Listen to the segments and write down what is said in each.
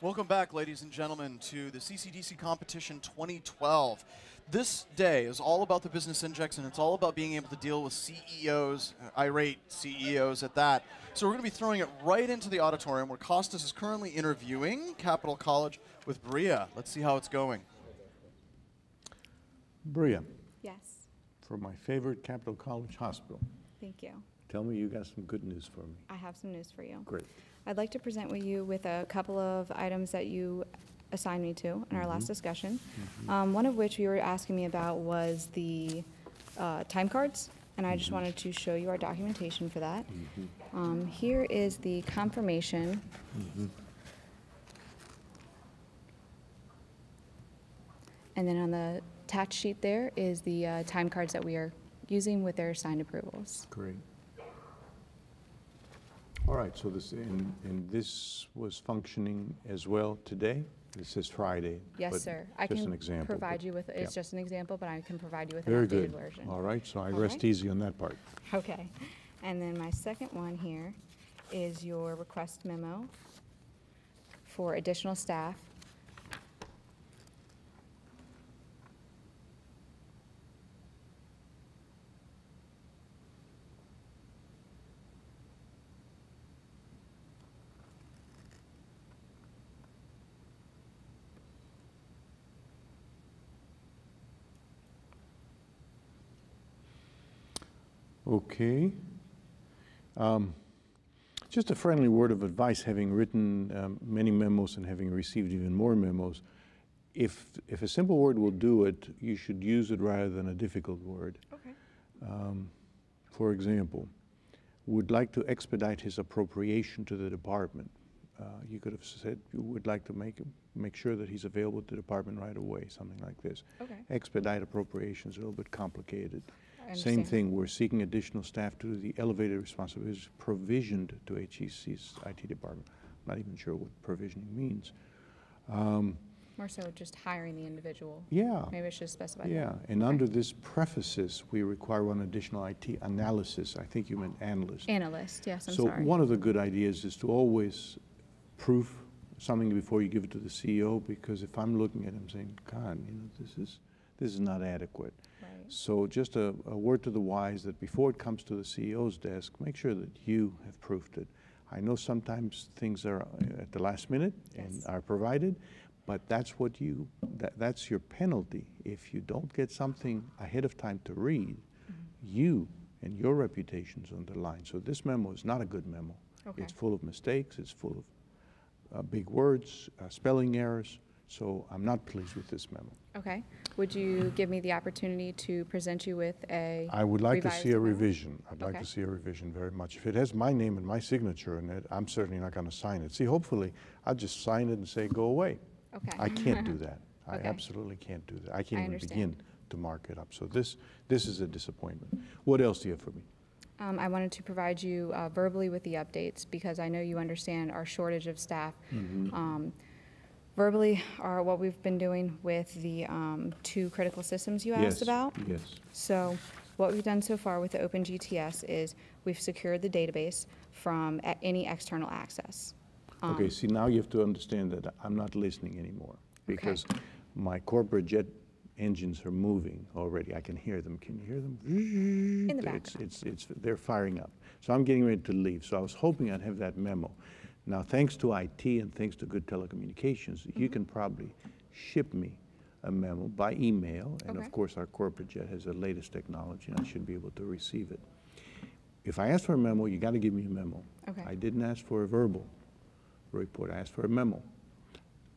Welcome back, ladies and gentlemen, to the CCDC Competition 2012. This day is all about the business index, and it's all about being able to deal with CEOs, irate CEOs at that. So we're going to be throwing it right into the auditorium where Costas is currently interviewing Capital College with Bria. Let's see how it's going. Bria. Yes. From my favorite Capital College hospital. Thank you. Tell me you got some good news for me. I have some news for you. Great. I'd like to present with you with a couple of items that you assigned me to in our last discussion. One of which you were asking me about was the time cards, and I just wanted to show you our documentation for that. Here is the confirmation. And then on the attached sheet there is the time cards that we are using with their signed approvals. Great. All right, so this and this was functioning as well today? This is Friday. Yes, sir. I just can an example, provide you with, it's yeah. just an example, but I can provide you with Very an updated good. version. All right, so I All rest right. easy on that part. Okay. And then my second one here is your request memo for additional staff. Okay. Just a friendly word of advice, having written many memos and having received even more memos. If a simple word will do it, you should use it rather than a difficult word. Okay. For example, would like to expedite his appropriation to the department. You could have said you would like to make sure that he's available to the department right away, something like this. Okay. Expedite appropriations, a little bit complicated. I Same understand. thing, we're seeking additional staff to do the elevated responsibilities provisioned to HEC's IT department. I'm not even sure what provisioning means. More so just hiring the individual. Yeah. Maybe it's just specified. Yeah, and under this prefaces, we require one additional IT analysis. I think you meant analyst. Analyst, yes, I'm So sorry. one of the good ideas is to always proof something before you give it to the CEO, because if I'm looking at him saying, God, you know, this is not adequate. Right. So just a word to the wise that before it comes to the CEO's desk, make sure that you have proofed it. I know sometimes things are at the last minute and Yes. are provided, but that's what that's your penalty. If you don't get something ahead of time to read, you and your reputation's on the line. So this memo is not a good memo. Okay. It's full of mistakes, it's full of big words, spelling errors. So I'm not pleased with this memo. Okay. Would you give me the opportunity to present you with a I would like to revised see a memo? revision. I'd like Okay. to see a revision very much. If it has my name and my signature in it, I'm certainly not going to sign it. See, hopefully, I'll just sign it and say, go away. Okay. I can't do that. I Okay. absolutely can't do that. I can't I even understand. begin to mark it up. So this is a disappointment. What else do you have for me? I wanted to provide you verbally with the updates because I know you understand our shortage of staff. Verbally are what we've been doing with the 2 critical systems you asked about. Yes. So what we've done so far with the OpenGTS is we've secured the database from any external access. Okay, see, now you have to understand that I'm not listening anymore because my corporate jet engines are moving already. I can hear them. Can you hear them? In the background. They're firing up. So I'm getting ready to leave. So I was hoping I'd have that memo. Now, thanks to IT and thanks to good telecommunications, you can probably ship me a memo by email. And Okay. of course, our corporate jet has the latest technology, and I should be able to receive it. If I ask for a memo, you got to give me a memo. Okay. I didn't ask for a verbal report. I asked for a memo.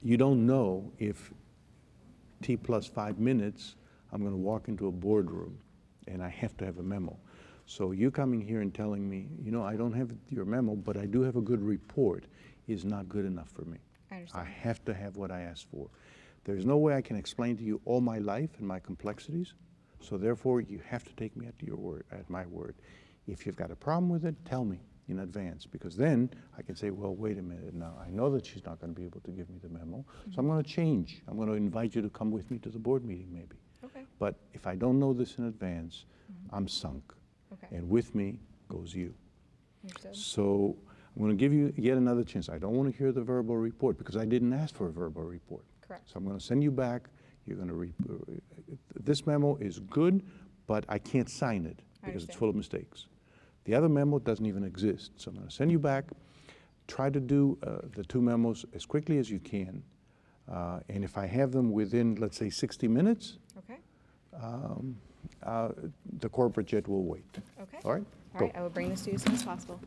You don't know if T plus 5 minutes, I'm going to walk into a boardroom and I have to have a memo. So you coming here and telling me, you know, I don't have your memo, but I do have a good report is not good enough for me. I understand. I have to have what I asked for. There's no way I can explain to you all my life and my complexities. So therefore, you have to take me at your word, at my word. If you've got a problem with it, tell me in advance, because then I can say, well, wait a minute, now I know that she's not going to be able to give me the memo, so I'm going to change. I'm going to invite you to come with me to the board meeting maybe. Okay. But if I don't know this in advance, I'm sunk. Okay. And with me goes you. Understood. So I'm going to give you yet another chance. I don't want to hear the verbal report because I didn't ask for a verbal report. Correct. So I'm going to send you back. You're going to this memo is good, but I can't sign it because it's full of mistakes. The other memo doesn't even exist. So I'm going to send you back. Try to do the 2 memos as quickly as you can. And if I have them within, let's say, 60 minutes, Okay. The corporate jet will wait. Okay. All right? All right, I will bring this to you as soon as possible.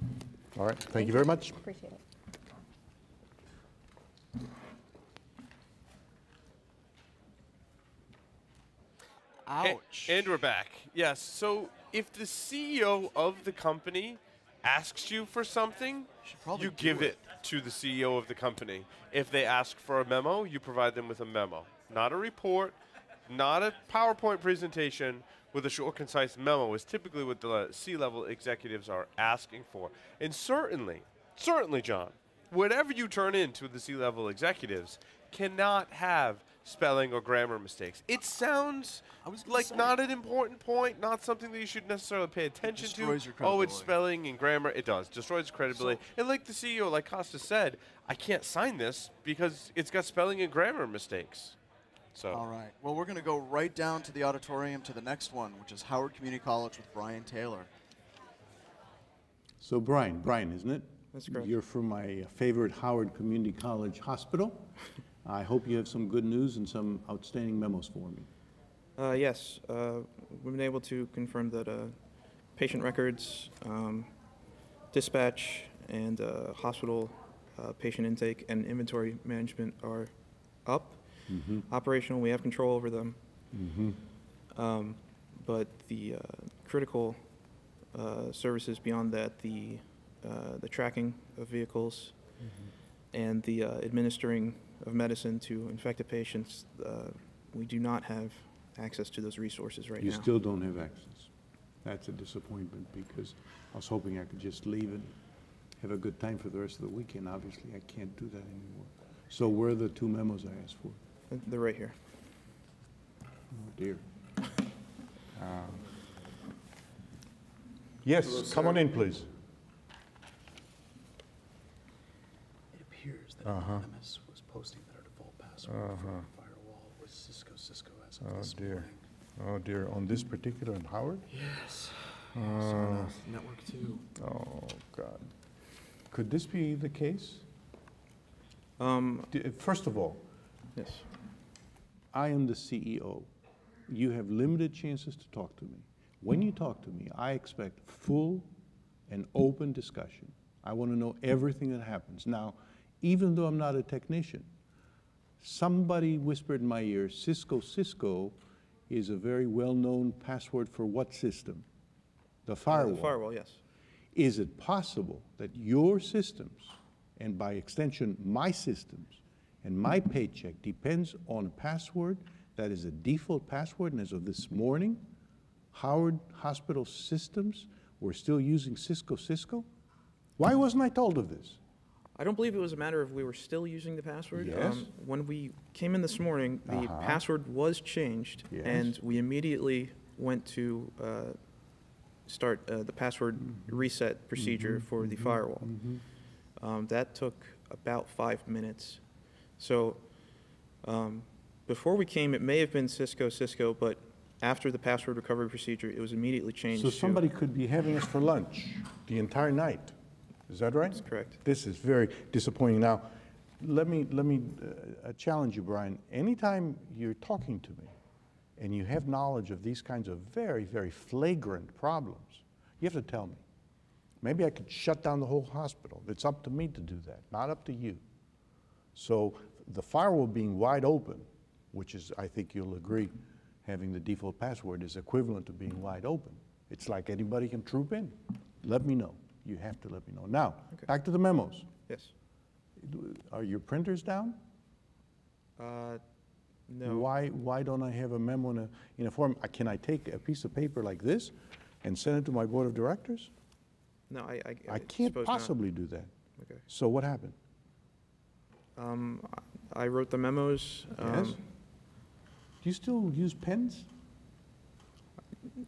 All right. Thank you very much. Appreciate it. Ouch. And we're back. Yes. So if the CEO of the company asks you for something, you give it to the CEO of the company. If they ask for a memo, you provide them with a memo. Not a report, not a PowerPoint presentation, with a short, concise memo is typically what the C-level executives are asking for. And certainly, John, whatever you turn into the C-level executives cannot have spelling or grammar mistakes. It sounds like not an important point, not something that you should necessarily pay attention to. Your credibility. Oh, it's spelling and grammar. It does. Destroys credibility. And like the CEO, like Costa said, I can't sign this because it's got spelling and grammar mistakes. So. All right. Well, we're going to go right down to the auditorium to the next one, which is Howard Community College with Brian Taylor. So Brian, isn't it? That's correct. You're from my favorite Howard Community College Hospital. I hope you have some good news and some outstanding memos for me. Yes, we've been able to confirm that patient records, dispatch, and hospital patient intake and inventory management are up. Operational, we have control over them. But the critical services beyond that, the tracking of vehicles and the administering of medicine to infected patients, we do not have access to those resources right now. You still don't have access. That's a disappointment because I was hoping I could just leave and have a good time for the rest of the weekend. Obviously, I can't do that anymore. So where are the 2 memos I asked for? They're right here. Oh, dear. Yes, come on in, please. It appears that Memos was posting that our default password for our firewall was Cisco as of this morning. Oh, dear. On this particular in Howard? Yes. So network 2. Oh, God. Could this be the case? First of all, Yes. I am the CEO. You have limited chances to talk to me. When you talk to me, I expect full and open discussion. I want to know everything that happens. Now, even though I'm not a technician, somebody whispered in my ear, Cisco is a very well-known password for what system? The firewall. The firewall, yes. Is it possible that your systems, and by extension my systems, and my paycheck depends on a password that is a default password, and as of this morning, Howard Hospital systems were still using Cisco? Why wasn't I told of this? I don't believe it was a matter of we were still using the password. Yes. When we came in this morning, the password was changed, Yes. and we immediately went to start the password reset procedure for the firewall. That took about 5 minutes. So before we came, it may have been Cisco, but after the password recovery procedure, it was immediately changed So to... somebody could be having us for lunch the entire night. Is that right? That's correct. This is very disappointing. Now, let me challenge you, Brian. Anytime you're talking to me and you have knowledge of these kinds of very, very flagrant problems, you have to tell me. Maybe I could shut down the whole hospital. It's up to me to do that, not up to you. So the firewall being wide open, which is, I think you'll agree, having the default password is equivalent to being wide open. It's like anybody can troop in. Let me know. You have to let me know. Now, back to the memos. Yes. Are your printers down? No. Why don't I have a memo in a form? Can I take a piece of paper like this and send it to my board of directors? No, I can't suppose possibly do that. Not. Okay. So what happened? I wrote the memos. Yes? Do you still use pens?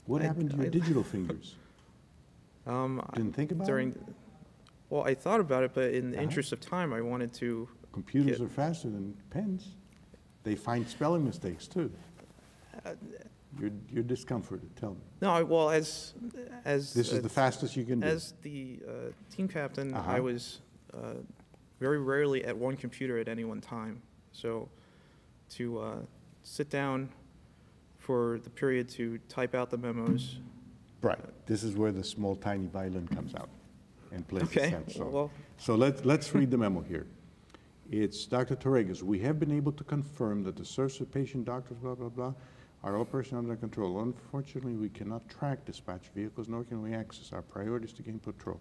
What happened to your digital fingers? Didn't think about during it? Well, I thought about it, but in the interest of time, I wanted to. Computers are faster than pens. They find spelling mistakes too. You're discomforted, tell me. No, well, as This is the fastest you can do. as the team captain, I was very rarely at one computer at any one time. So to sit down for the period to type out the memos. Right. This is where the small, tiny violin comes out and plays Okay, the song. well- So let's read the memo here. It's Dr. Torregas. We have been able to confirm that the source of patient doctors, blah, blah, blah, are operation under control. Unfortunately, we cannot track dispatch vehicles, nor can we access. Our priority is to gain patrol.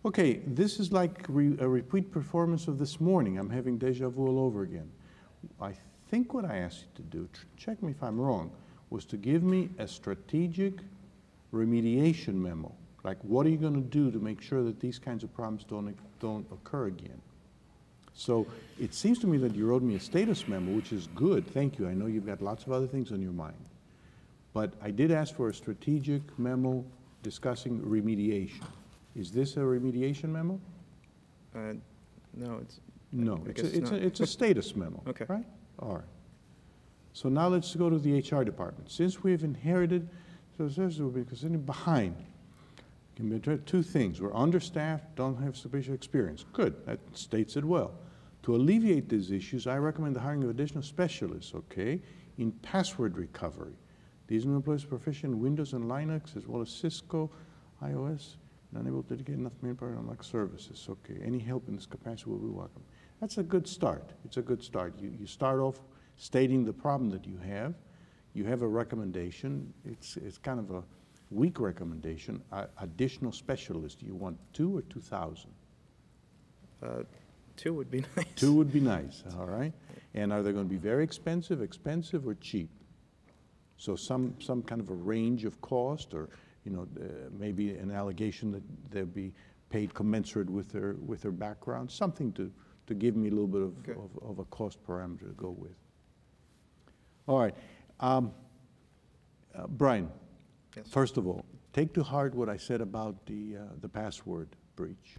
Okay, this is like a repeat performance of this morning. I'm having deja vu all over again. I think what I asked you to do, check me if I'm wrong, was to give me a strategic remediation memo. Like, what are you going to do to make sure that these kinds of problems don't occur again? So it seems to me that you wrote me a status memo, which is good. Thank you. I know you've got lots of other things on your mind. But I did ask for a strategic memo discussing remediation. Is this a remediation memo? No, it's. No, I guess it's a status memo. Okay. Right? All right. So now let's go to the HR department. Since we've inherited, so this will be considered behind. Can be two things. We're understaffed, don't have sufficient experience. Good, that states it well. To alleviate these issues, I recommend the hiring of additional specialists, okay, in password recovery. These new employees are proficient in Windows and Linux, as well as Cisco, iOS, and unable to dedicate enough manpower on like services. Okay, any help in this capacity will be welcome. That's a good start. It's a good start. You start off stating the problem that you have. You have a recommendation. It's kind of a weak recommendation. Additional specialists. You want 2 or 2,000? 2 would be nice. 2 would be nice, all right? And are they going to be very expensive, or cheap? So some kind of a range of cost, or maybe an allegation that they'll be paid commensurate with their background, something to give me a little bit of a cost parameter to go with. All right. Brian, Yes. first of all, take to heart what I said about the password breach.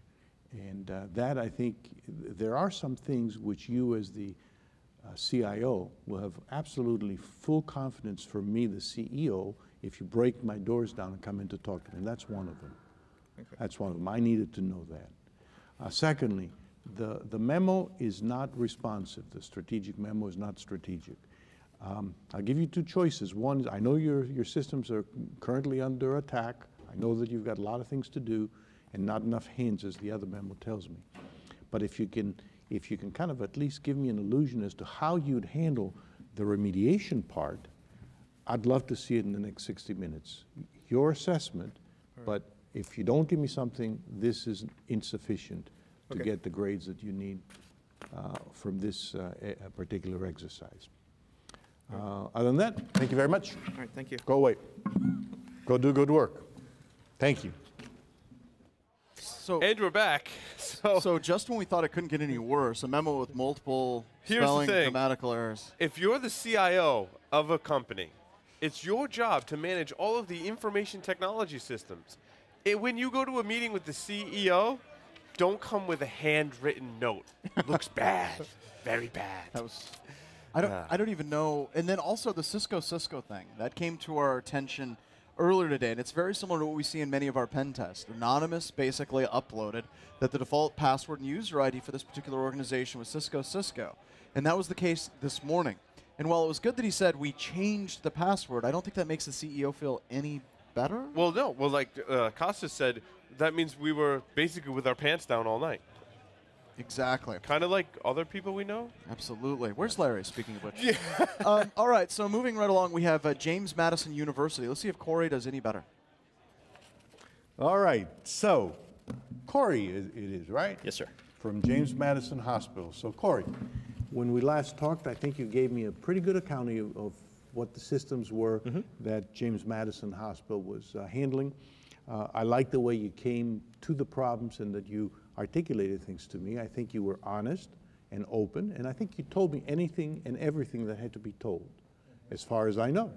And that, I think, there are some things which you as the CIO will have absolutely full confidence for me, the CEO, if you break my doors down and come in to talk to me. And that's one of them. Okay. That's one of them. I needed to know that. Secondly, the memo is not responsive. The strategic memo is not strategic. I'll give you 2 choices. One is, I know your systems are currently under attack. I know that you've got a lot of things to do and not enough hands, as the other memo tells me. But if you can kind of at least give me an illusion as to how you'd handle the remediation part, I'd love to see it in the next 60 minutes. Your assessment, but if you don't give me something, this is insufficient to get the grades that you need from this particular exercise. Other than that, thank you very much. All right, thank you. Go away. Go do good work. Thank you. And we're back. So just when we thought it couldn't get any worse, a memo with multiple spelling, grammatical errors. If you're the CIO of a company, it's your job to manage all of the information technology systems. When you go to a meeting with the CEO, don't come with a handwritten note. Looks bad, very bad. That was. I don't even know. And then also the Cisco thing that came to our attention earlier today, and it's very similar to what we see in many of our pen tests. Anonymous basically uploaded that the default password and user ID for this particular organization was Cisco, and that was the case this morning. And while it was good that he said we changed the password, I don't think that makes the CEO feel any better. Well, no. Well, like Costas said, that means we were basically with our pants down all night. Exactly. Kind of like other people we know. Absolutely. Where's Larry, speaking of which? Yeah. All right, so moving right along, we have James Madison University. Let's see if Corey does any better. All right, so Corey it is, right? Yes, sir. From James Madison Hospital. So Corey, when we last talked, I think you gave me a pretty good accounting of what the systems were that James Madison Hospital was handling. I like the way you came to the problems and that you articulated things to me. I think you were honest and open, and I think you told me anything and everything that had to be told, as far as I know.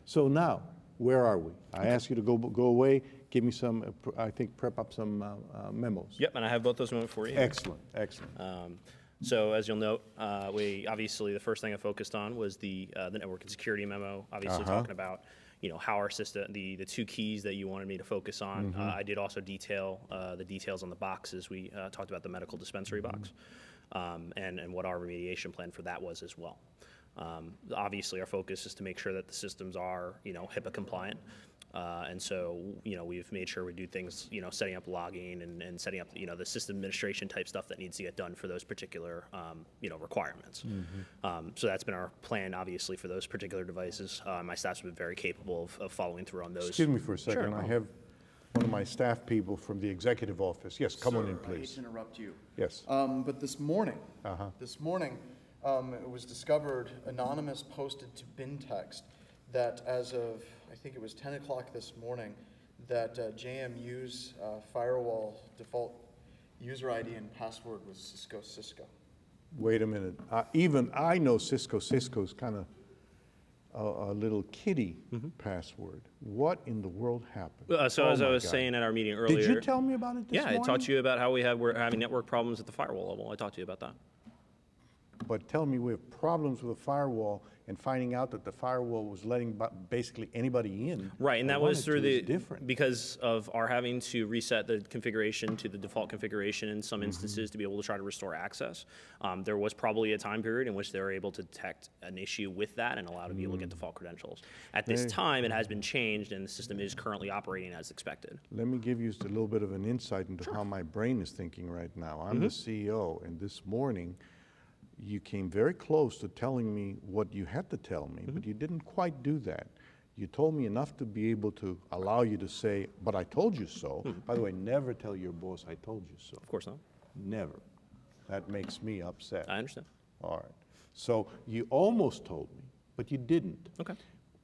So now, where are we? I asked you to go away, give me some, I think prep up some memos. Yep, and I have both those memos for you. Excellent, excellent. So as you'll note, we obviously the first thing I focused on was the network and security memo. Obviously talking about how our system, the two keys that you wanted me to focus on. I did also detail the details on the boxes. We talked about the medical dispensary box and what our remediation plan for that was as well. Obviously, our focus is to make sure that the systems are HIPAA compliant. And so, we've made sure we do things, setting up logging and setting up, the system administration type stuff that needs to get done for those particular, requirements. So that's been our plan, obviously, for those particular devices. My staff's been very capable of following through on those. Excuse me for a second. Sure. I have one of my staff people from the executive office. Yes, come on in, Sir, I hate please. to interrupt you. Yes. But this morning, it was discovered, anonymous posted to BinText, that as of, I think it was 10 o'clock this morning, that JMU's firewall default user ID and password was Cisco. Wait a minute. Even I know Cisco's kind of a little kiddie password. What in the world happened? So as I was saying at our meeting earlier. Did you tell me about it this morning? Yeah, I talked to you about how we're having network problems at the firewall level. I talked to you about that. But tell me, we have problems with a firewall and finding out that the firewall was letting basically anybody in. Right, and I that was wanted through to the, is different. because of our having to reset the configuration to the default configuration in some instances to be able to try to restore access. There was probably a time period in which they were able to detect an issue with that and allow to be able to get default credentials. At this time, it has been changed and the system is currently operating as expected. Let me give you just a little bit of an insight into how my brain is thinking right now. I'm the CEO, and this morning, you came very close to telling me what you had to tell me, but you didn't quite do that. You told me enough to be able to allow you to say, but I told you so. By the way, never tell your boss I told you so. Of course not. Never. That makes me upset. I understand. All right. So you almost told me, but you didn't. Okay.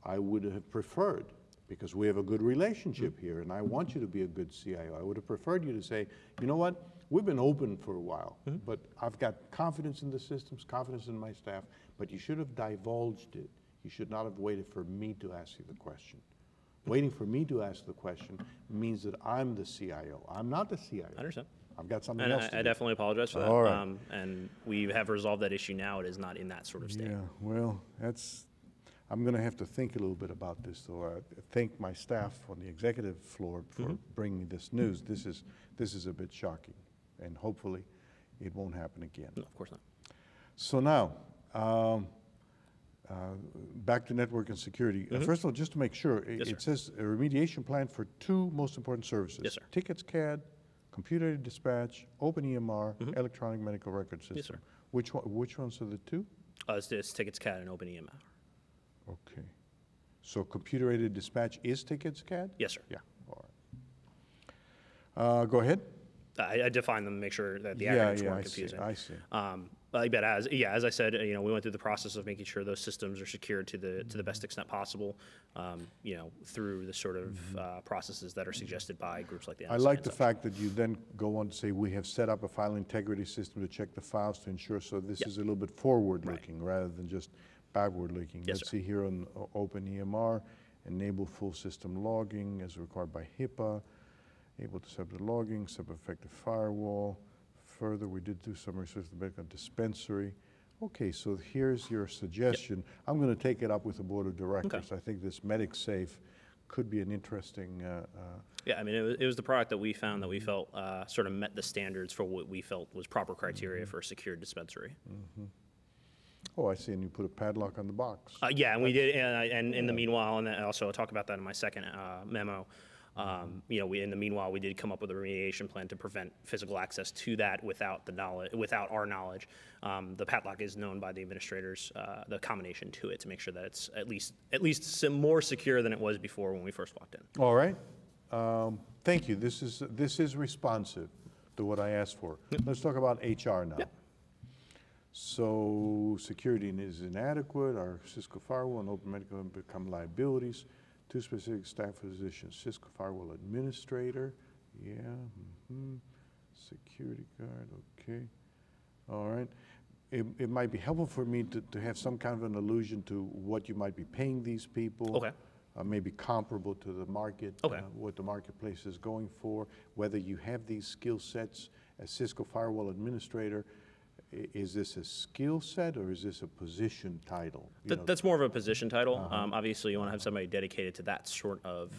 I would have preferred, because we have a good relationship here, and I want you to be a good CIO, I would have preferred you to say, you know what? We've been open for a while, but I've got confidence in the systems, confidence in my staff, but you should have divulged it. You should not have waited for me to ask you the question. Waiting for me to ask the question means that I'm the CIO. I'm not the CIO. I understand. I've got something And else to do. I definitely apologize for that. All right. And we have resolved that issue now. It is not in that sort of state. Yeah, well, I'm going to have to think a little bit about this, though. I thank my staff on the executive floor for bringing me this news. This is a bit shocking, and hopefully it won't happen again. No, of course not. So now, back to network and security. First of all, just to make sure, it says a remediation plan for two most important services. Yes, sir. Tickets CAD, computer dispatch, open EMR, electronic medical record system. Yes, sir. Which ones are the two? It's Tickets CAD and Open EMR. Okay. So computer-aided dispatch is tickets CAD? Yes, sir. Yeah, all right. Go ahead. I defined them to make sure that the acronyms weren't confusing. I see. But as I said, we went through the process of making sure those systems are secured to the best extent possible, through the sort of processes that are suggested by groups like the NSA. I like and the such. fact that you then go on to say we have set up a file integrity system to check the files to ensure, so this is a little bit forward-looking rather than just backward-looking. Yes, Let's sir. see here on Open EMR, enable full system logging as required by HIPAA, able to set up the logging, set up effective firewall. Further, we did do some research on dispensary. Okay, so here's your suggestion. I'm going to take it up with the board of directors. I think this MedicSafe could be an interesting. Yeah, I mean, it was the product that we found that we felt sort of met the standards for what we felt was proper criteria for a secured dispensary. Oh, I see, and you put a padlock on the box. Yeah, and we did, and in the meanwhile, and I'll talk about that in my second memo. In the meanwhile, we did come up with a remediation plan to prevent physical access to that without our knowledge. The padlock is known by the administrators, the combination to it, to make sure that it's at least some more secure than it was before when we first walked in. All right. Thank you. This is responsive to what I asked for. Let's talk about HR now. So security is inadequate. Our Cisco firewall and open medical become liabilities. Two specific staff positions: Cisco firewall administrator. Yeah. Security guard. Okay. All right. It might be helpful for me to have some kind of an allusion to what you might be paying these people. Okay. maybe comparable to the market, Okay. what the marketplace is going for, whether you have these skill sets as Cisco Firewall Administrator. Is this a skill set or is this a position title? That's more of a position title. Obviously, you want to have somebody dedicated to that sort of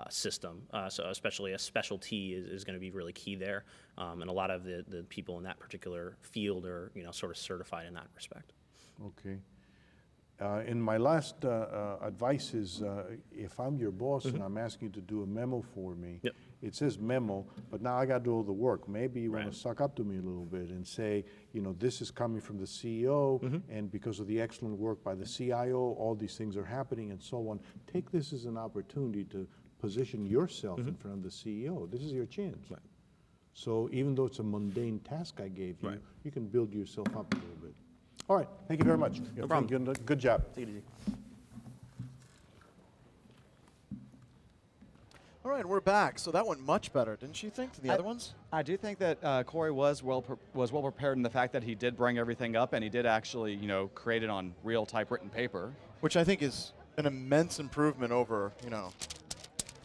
system. So especially a specialty is going to be really key there. And a lot of the people in that particular field are, sort of certified in that respect. Okay. And my last advice is, if I'm your boss and I'm asking you to do a memo for me, Yep. it says memo, but now I got to do all the work. Maybe you want Right. to suck up to me a little bit and say, this is coming from the CEO, and because of the excellent work by the CIO, all these things are happening and so on. Take this as an opportunity to position yourself in front of the CEO. This is your chance. Right. So even though it's a mundane task I gave you, Right. you can build yourself up a little bit. All right, thank you very much. No problem. Good job. Take it easy. All right, we're back. So that went much better, didn't you think, than the other ones? I do think that Corey was well prepared in the fact that he did bring everything up and he did actually, create it on real typewritten paper. Which I think is an immense improvement over,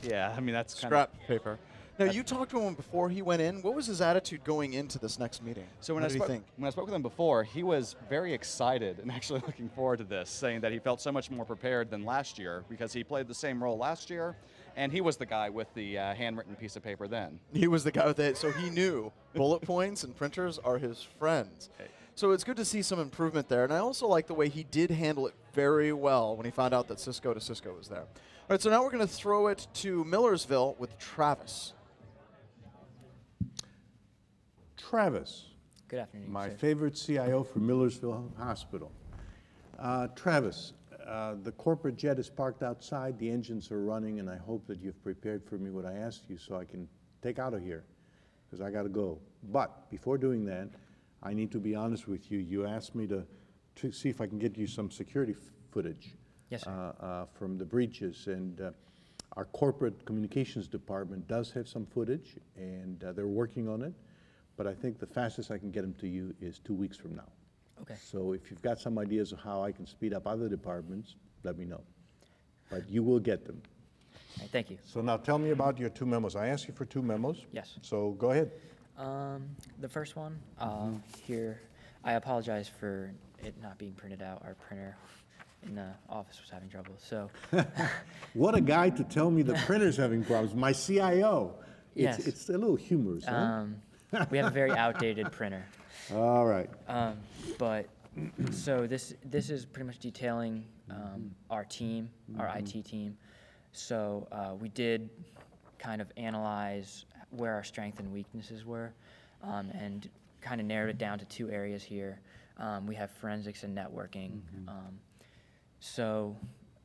Yeah, I mean that's kind scrap paper. Now, you talked to him before he went in. What was his attitude going into this next meeting? So when what I did he spoke think? when I spoke with him before, he was very excited and actually looking forward to this, saying that he felt so much more prepared than last year because he played the same role last year, and he was the guy with the handwritten piece of paper then. He was the guy with it, so he knew bullet points and printers are his friends. So it's good to see some improvement there, and I also like the way he did handle it very well when he found out that Cisco to Cisco was there. All right, so now we're going to throw it to Millersville with Travis. Travis. Good afternoon, My sir. favorite CIO for Millersville Hospital. Travis, the corporate jet is parked outside, the engines are running, and I hope that you've prepared for me what I asked you so I can take out of here, because I got to go. But before doing that, I need to be honest with you. You asked me to see if I can get you some security footage. Yes, sir. From the breaches, and our corporate communications department does have some footage, and they're working on it. But I think the fastest I can get them to you is 2 weeks from now. Okay. So if you've got some ideas of how I can speed up other departments, let me know. But you will get them. All right, thank you. So now tell me about your 2 memos. I asked you for 2 memos. Yes. So go ahead. The first one here, I apologize for it not being printed out. Our printer in the office was having trouble. So What a guy to tell me the printer's having problems. My CIO. Yes. It's a little humorous, huh? we have a very outdated printer. All right. But so this is pretty much detailing our team, our IT team. So we did kind of analyze where our strengths and weaknesses were, and kind of narrowed it down to 2 areas here. We have forensics and networking. So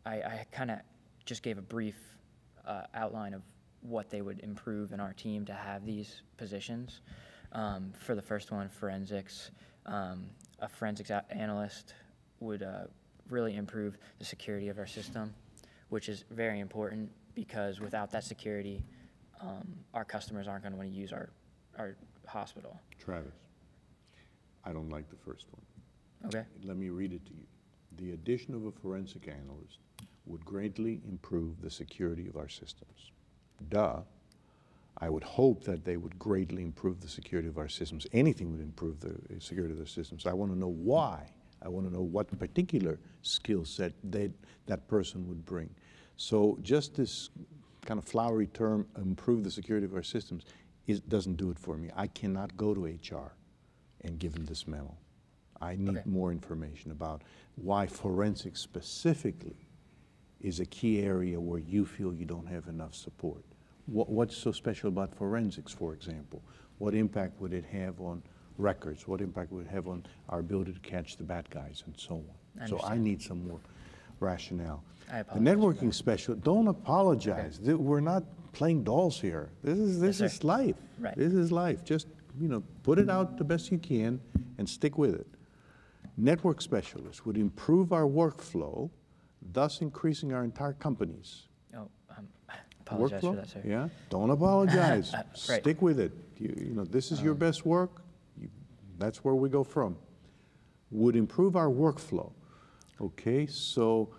I kind of just gave a brief outline of what they would improve in our team to have these positions. For the first one, forensics, a forensics analyst would really improve the security of our system, which is very important because without that security, our customers aren't going to want to use our hospital. Travis, I don't like the first one. Okay. Let me read it to you. The addition of a forensic analyst would greatly improve the security of our systems. Duh. I would hope that they would greatly improve the security of our systems. Anything would improve the security of the systems. I want to know why. I want to know what particular skill set that person would bring. So just this kind of flowery term, improve the security of our systems, doesn't do it for me. I cannot go to HR and give them this memo. I need more information about why forensics specifically is a key area where you feel you don't have enough support. What's so special about forensics, for example? What impact would it have on records? What impact would it have on our ability to catch the bad guys and so on? So I need some more rationale. I The apologize networking specialist, don't apologize. We're not playing dolls here. This is life. Right. This is life. Just, put it out the best you can and stick with it. Network specialist would improve our workflow, thus increasing our entire company's Oh, apologize workflow. for that, sir. Yeah, don't apologize. Right. Stick with it. This is your best work. That's where we go from. Would improve our workflow. Okay, so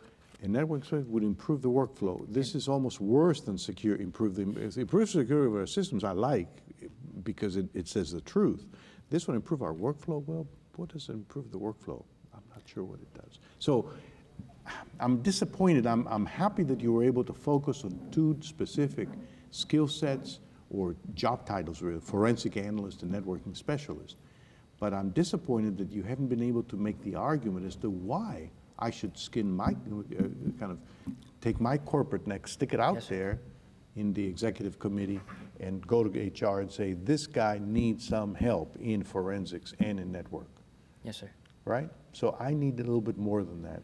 And network security would improve the workflow. This is almost worse than improve security of our systems. I like because it says the truth. This would improve our workflow. Well, what does it improve the workflow? I'm not sure what it does. So I'm disappointed. I'm happy that you were able to focus on 2 specific skill sets or job titles, really, forensic analyst and networking specialist. But I'm disappointed that you haven't been able to make the argument as to why I should skin my, kind of take my corporate neck, stick it out there in the executive committee and go to HR and say, this guy needs some help in forensics and in network. Yes, sir. Right? So I need a little bit more than that.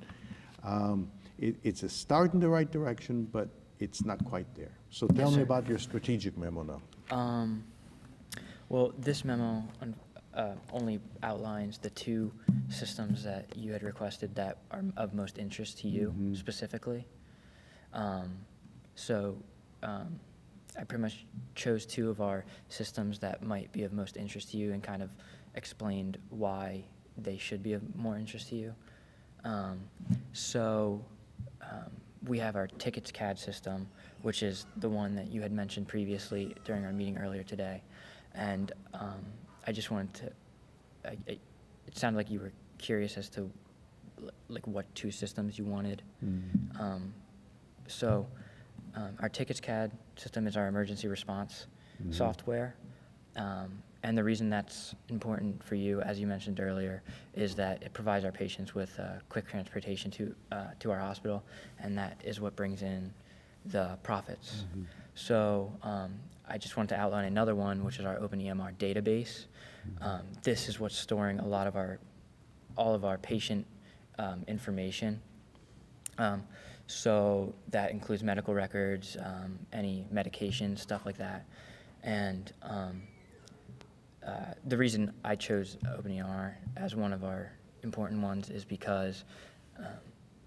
It's a start in the right direction, but it's not quite there. So tell me about your strategic memo now. Well, this memo only outlines the 2 systems that you had requested that are of most interest to you specifically. I pretty much chose 2 of our systems that might be of most interest to you and kind of explained why they should be of more interest to you. We have our tickets CAD system, which is the one that you had mentioned previously during our meeting earlier today. And I just wanted to, it sounded like you were curious as to like what 2 systems you wanted. Our tickets CAD system is our emergency response software. And the reason that's important for you, as you mentioned earlier, is that it provides our patients with quick transportation to our hospital, and that is what brings in the profits. So I just wanted to outline another one, which is our OpenEMR database. This is what's storing all of our patient information. So that includes medical records, any medication, stuff like that. And the reason I chose OpenEMR as one of our important ones is because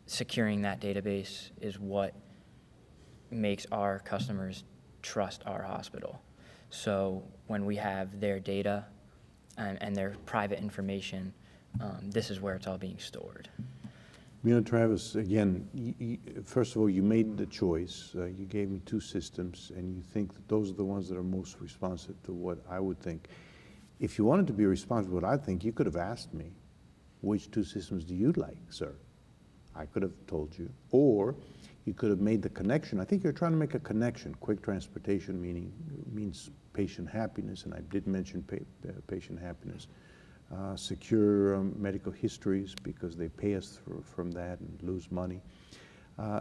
securing that database is what makes our customers trust our hospital. So when we have their data and their private information, this is where it's all being stored. You know, Travis, again, first of all, you made the choice. You gave me 2 systems, and you think that those are the ones that are most responsive to what I would think. If you wanted to be responsive to what I think, you could have asked me, which 2 systems do you like, sir? I could have told you. Or you could have made the connection. I think you're trying to make a connection. Quick transportation means patient happiness, and I did mention patient happiness. Secure medical histories, because they pay us from that and lose money.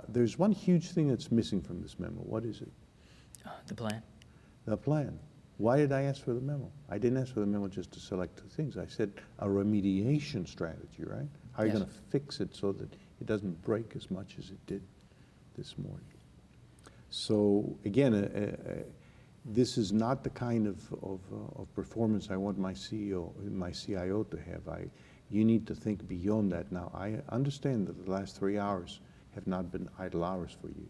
There's one huge thing that's missing from this memo. What is it? The plan. The plan. Why did I ask for the memo? I didn't ask for the memo just to select 2 things. I said a remediation strategy, right? How are you going to fix it so that it doesn't break as much as it did this morning? So again, this is not the kind of performance I want my CIO to have. You need to think beyond that. Now, I understand that the last 3 hours have not been idle hours for you.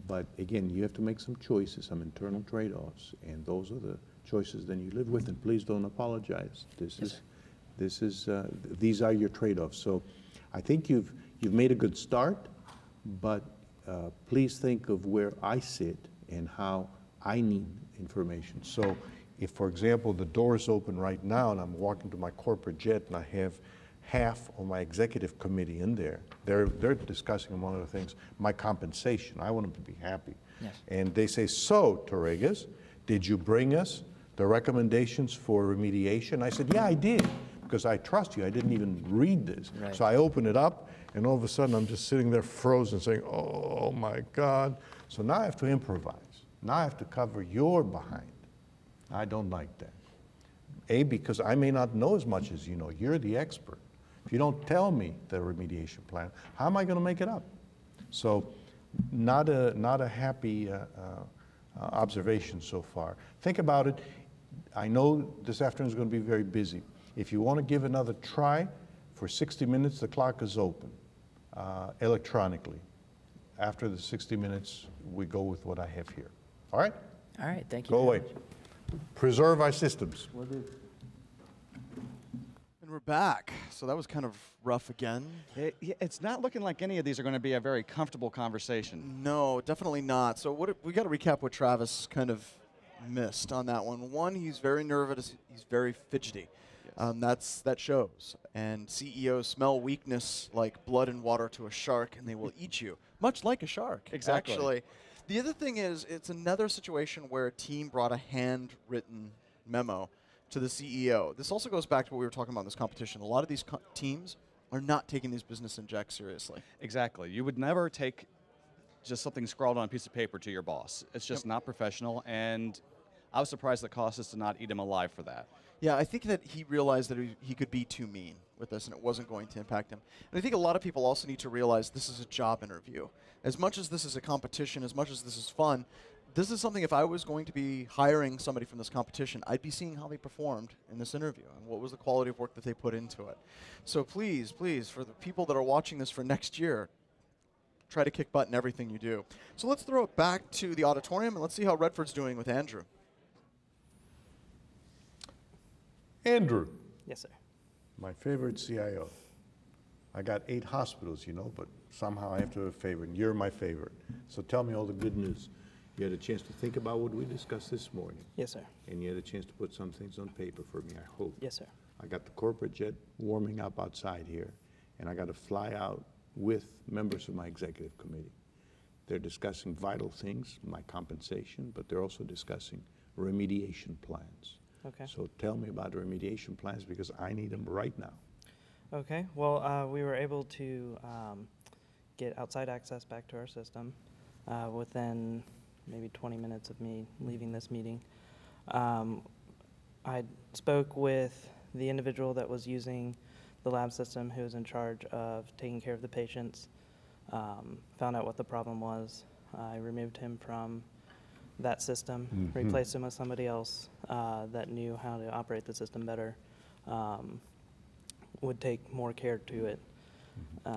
But again, you have to make some choices, some internal trade-offs, and those are the choices then you live with. And please don't apologize. These are your trade-offs. So I think you've made a good start, but please think of where I sit and how I need information. So if, for example, the door is open right now and I'm walking to my corporate jet and I have half of my executive committee in there, they're discussing, among other things, my compensation. I want them to be happy. Yes. And they say, so, Torregas, did you bring us the recommendations for remediation? I said, yeah, I did, because I trust you. I didn't even read this. Right. So I open it up, and all of a sudden I'm just sitting there frozen saying, oh my God. So now I have to improvise. Now I have to cover your behind. I don't like that. A, because I may not know as much as you know. You're the expert. If you don't tell me the remediation plan, how am I going to make it up? So not a happy observation so far. Think about it. I know this afternoon is going to be very busy. If you want to give another try, for 60 minutes, the clock is open electronically. After the 60 minutes, we go with what I have here. All right? All right, thank you. Go away. Preserve our systems. And we're back. So that was kind of rough again. It's not looking like any of these are going to be a very comfortable conversation. No, definitely not. So we got to recap what Travis kind of missed on that one. One, he's very nervous. He's very fidgety. That shows. And CEOs smell weakness like blood and water to a shark, and they will eat you, much like a shark. Exactly. Actually, the other thing is, it's another situation where a team brought a handwritten memo to the CEO. This also goes back to what we were talking about in this competition. A lot of these teams are not taking these business injects seriously. Exactly. You would never take just something scrawled on a piece of paper to your boss. It's just not professional, and I was surprised that Costas did not eat him alive for that. Yeah, I think that he realized that he could be too mean with this, and it wasn't going to impact him. And I think a lot of people also need to realize this is a job interview. As much as this is a competition, as much as this is fun, this is something, if I was going to be hiring somebody from this competition, I'd be seeing how they performed in this interview and what was the quality of work that they put into it. So please, please, for the people that are watching this for next year, try to kick butt in everything you do. So let's throw it back to the auditorium, and let's see how Redford's doing with Andrew. Andrew. Yes, sir. My favorite CIO. I got 8 hospitals, you know, but somehow I have to have a favorite. You're my favorite. So tell me all the good news. You had a chance to think about what we discussed this morning. Yes, sir. And you had a chance to put some things on paper for me, I hope. Yes, sir. I got the corporate jet warming up outside here, and I got to fly out with members of my executive committee. They're discussing vital things, my compensation, but they're also discussing remediation plans. Okay. So tell me about the remediation plans, because I need them right now. Okay. Well, we were able to get outside access back to our system within maybe 20 minutes of me leaving this meeting. I spoke with the individual that was using the lab system, who was in charge of taking care of the patients, found out what the problem was. I removed him from that system, replaced him with somebody else that knew how to operate the system better, would take more care to it.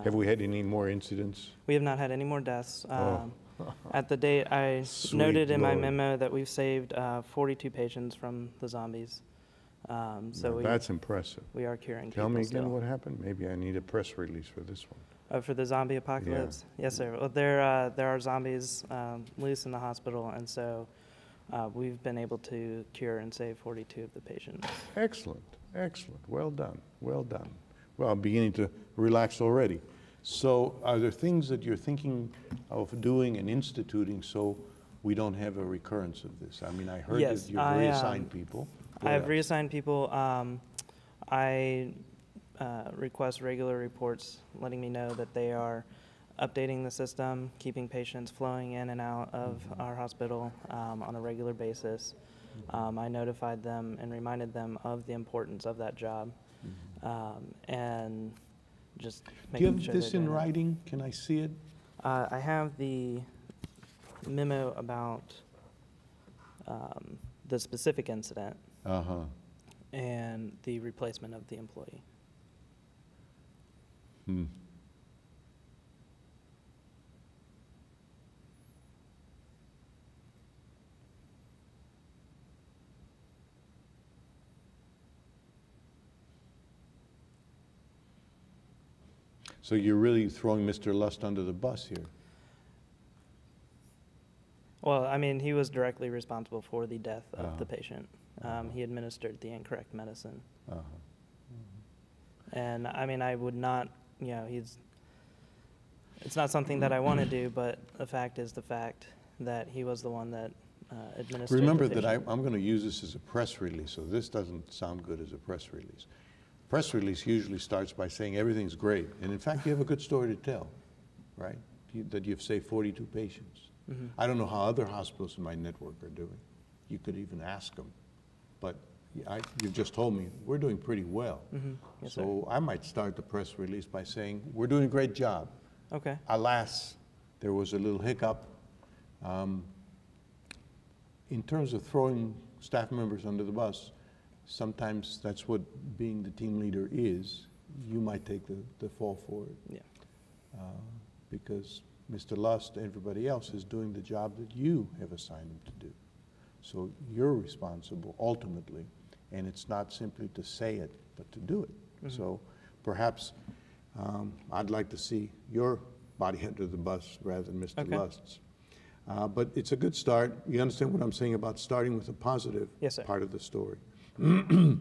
Have we had any more incidents? We have not had any more deaths. At the date, I noted in my memo that we've saved 42 patients from the zombies. So That's impressive. we are curing Tell people me still. again what happened. Maybe I need a press release for this one. For the zombie apocalypse? Yes, sir. Well, there are zombies loose in the hospital, and so we've been able to cure and save 42 of the patients. Excellent, excellent. Well done, well done. Well, I'm beginning to relax already. So are there things that you're thinking of doing and instituting so we don't have a recurrence of this? I mean, I heard Yes, that you've reassigned people. I have reassigned people. I request regular reports letting me know that they are updating the system, keeping patients flowing in and out of our hospital on a regular basis. I notified them and reminded them of the importance of that job, and just Do you making have sure this they're in doing it. writing? Can I see it? I have the memo about the specific incident and the replacement of the employee. So you're really throwing Mr. Lust under the bus here. Well, I mean, he was directly responsible for the death of the patient. He administered the incorrect medicine. And I mean, I would not, you know, it's not something that I want to do, but the fact is the fact that he was the one that administered Remember the that patient. I'm going to use this as a press release, so this doesn't sound good as a press release. Press release usually starts by saying everything's great, and in fact, you have a good story to tell, right? That you've saved 42 patients. I don't know how other hospitals in my network are doing. You could even ask them, but you've just told me we're doing pretty well. Yes, So I might start the press release by saying we're doing a great job. Okay. Alas, there was a little hiccup. In terms of throwing staff members under the bus, sometimes that's what being the team leader is. You might take the fall for it. Yeah. Because Mr. Lust, everybody else is doing the job that you have assigned them to do. So you're responsible ultimately, and it's not simply to say it, but to do it. So perhaps I'd like to see your body under the bus rather than Mr. Lust's. But it's a good start. You understand what I'm saying about starting with a positive Yes, sir. part of the story. You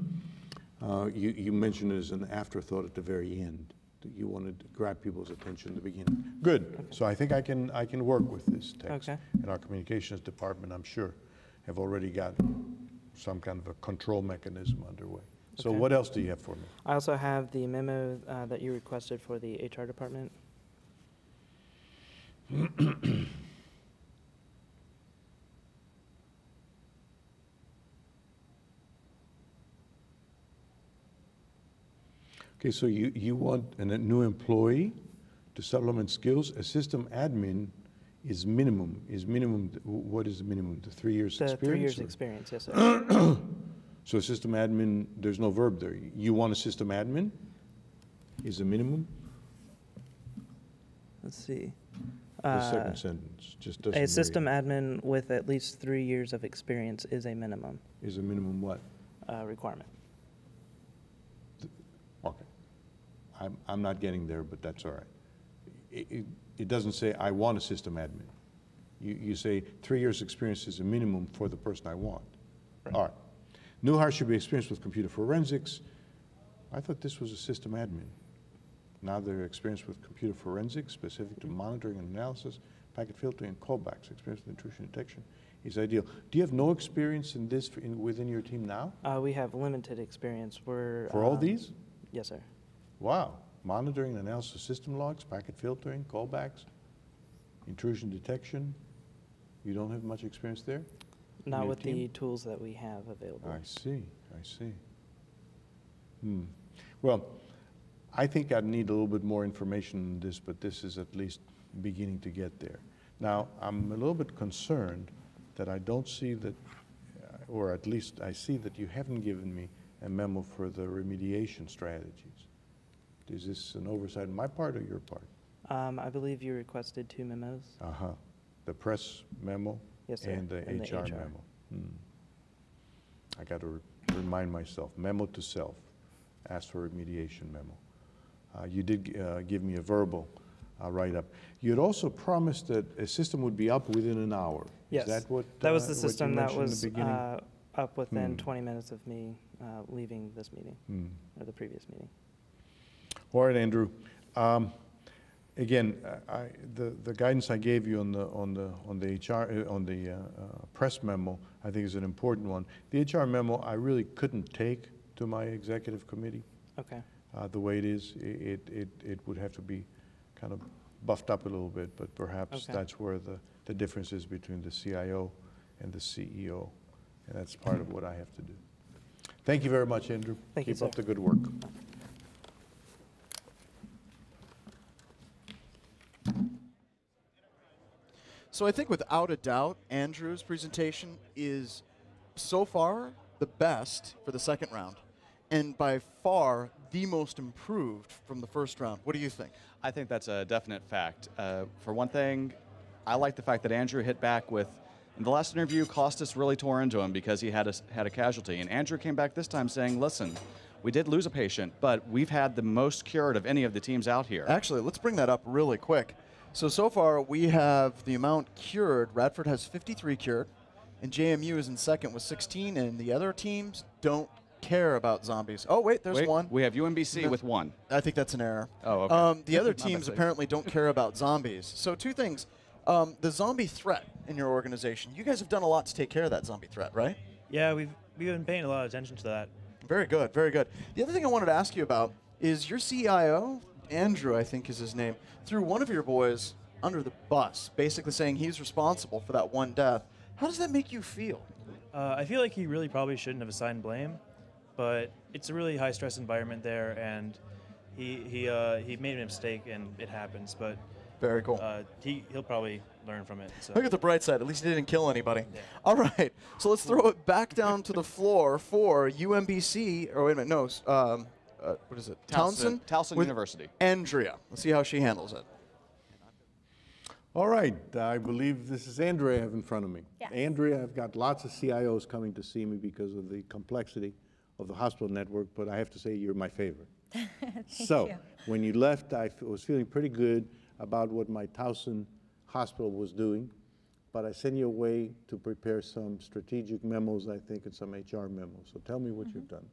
mentioned it as an afterthought at the very end. That you wanted to grab people's attention at the beginning. Good. Okay. So I think I can work with this text. Okay. And our communications department, I'm sure, have already got some kind of a control mechanism underway. So what else do you have for me? I also have the memo that you requested for the HR department. Okay, so you want a new employee to supplement skills. A system admin is minimum. What is the minimum? The 3 years experience? 3 years experience, yes, sir. So a system admin, there's no verb there. You want a system admin? Is a minimum? Let's see. The second sentence just doesn't A system read. admin with at least 3 years of experience is a minimum. Is a minimum what? Requirement. Okay. I'm not getting there, but that's all right. It doesn't say, I want a system admin. You say 3 years experience is a minimum for the person I want. Right. All right. New hire should be experienced with computer forensics. I thought this was a system admin. Now they're experienced with computer forensics, specific to monitoring and analysis, packet filtering and callbacks. Experience with intrusion detection is ideal. Do you have no experience in this within your team now? We have limited experience. We're For all these? Yes, sir. Wow. Monitoring and analysis of system logs, packet filtering, callbacks, intrusion detection. You don't have much experience there? Not with the tools that we have available. I see. Well, I think I'd need a little bit more information on this, but this is at least beginning to get there. Now, I'm a little bit concerned that I don't see that, or at least I see that you haven't given me a memo for the remediation strategies. Is this an oversight on my part or your part? I believe you requested 2 memos. Uh-huh. The press memo Yes, sir. and the HR memo. I got to remind myself, memo to self, ask for remediation memo. You did give me a verbal write-up. You had also promised that a system would be up within an hour. Yes. Is that what that was the what you system that mentioned in was the beginning? up within 20 minutes of me leaving this meeting, or the previous meeting. All right, Andrew. Again, the guidance I gave you on the HR on the press memo, I think is an important one. The HR memo I really couldn't take to my executive committee. Okay. The way it is, it would have to be kind of buffed up a little bit, but perhaps that's where the difference is between the CIO and the CEO, and that's part of what I have to do. Thank you very much, Andrew. Thank you, Keep sir. up the good work. So I think without a doubt, Andrew's presentation is so far the best for the second round, and by far the most improved from the first round. What do you think? I think that's a definite fact. For one thing, I like the fact that Andrew hit back with, in the last interview, Costas really tore into him because he had a casualty. And Andrew came back this time saying, listen, we did lose a patient, but we've had the most cured of any of the teams out here. Actually, let's bring that up really quick. So far we have the amount cured. Radford has 53 cured, and JMU is in second with 16, and the other teams don't care about zombies. Oh, wait, there's one. We have UMBC with 1. I think that's an error. Oh, okay. The other teams apparently don't care about zombies. So 2 things. The zombie threat in your organization, you guys have done a lot to take care of that zombie threat, right? Yeah, we've been paying a lot of attention to that. Very good, very good. The other thing I wanted to ask you about is your CIO, Andrew, I think is his name, threw one of your boys under the bus, basically saying he's responsible for that one death. How does that make you feel? I feel like he really probably shouldn't have assigned blame, but it's a really high-stress environment there, and he made a mistake, and it happens. But very cool. He'll probably learn from it. So. Look at the bright side. At least he didn't kill anybody. Yeah. All right. So let's throw it back down to the floor for UMBC. Or wait a minute. No. What is it? Towson University. Andrea. Let's see how she handles it. All right, I believe this is Andrea I have in front of me. Yes. Andrea, I've got lots of CIOs coming to see me because of the complexity of the hospital network, but I have to say you're my favorite. So, you. when you left, I was feeling pretty good about what my Towson hospital was doing, but I sent you away to prepare some strategic memos, I think, and some HR memos. So tell me what you've done.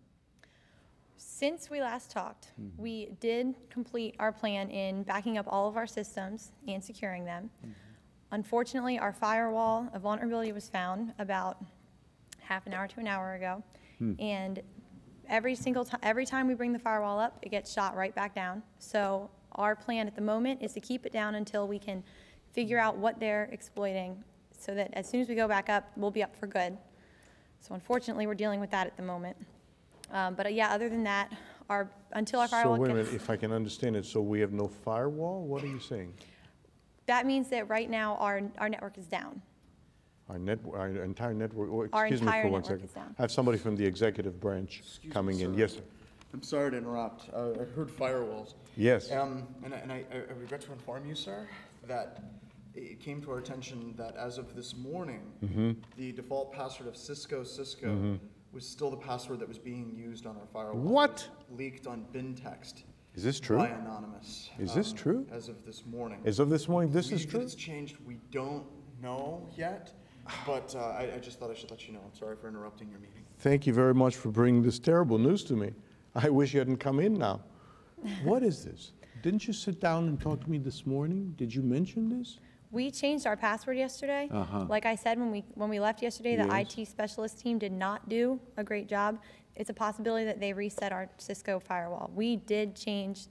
Since we last talked, we did complete our plan in backing up all of our systems and securing them. Unfortunately, our firewall, a vulnerability was found about half an hour to an hour ago. And every time we bring the firewall up, it gets shot right back down. So our plan at the moment is to keep it down until we can figure out what they're exploiting, so that as soon as we go back up, we'll be up for good. So unfortunately, we're dealing with that at the moment. But yeah, other than that, until our firewall So wait a gets... minute, if I can understand it, so we have no firewall? What are you saying? That means that right now our network is down. Our entire network, oh, Our excuse me entire for 1 network second. is down. I have somebody from the executive branch coming in. Yes, sir. I'm sorry to interrupt. I heard firewalls. Yes. And I regret to inform you, sir, that it came to our attention that as of this morning, the default password of Cisco was still the password that was being used on our firewall. What? It was leaked on bin text. Is this true? By Anonymous. Is this true? As of this morning. As of this morning, this is If true? it's changed, we don't know yet, but I just thought I should let you know. I'm sorry for interrupting your meeting. Thank you very much for bringing this terrible news to me. I wish you hadn't come in now. What is this? Didn't you sit down and talk to me this morning? Did you mention this? We changed our password yesterday. Like I said, when we left yesterday, the Yes. IT specialist team did not do a great job. It's a possibility that they reset our Cisco firewall. We changed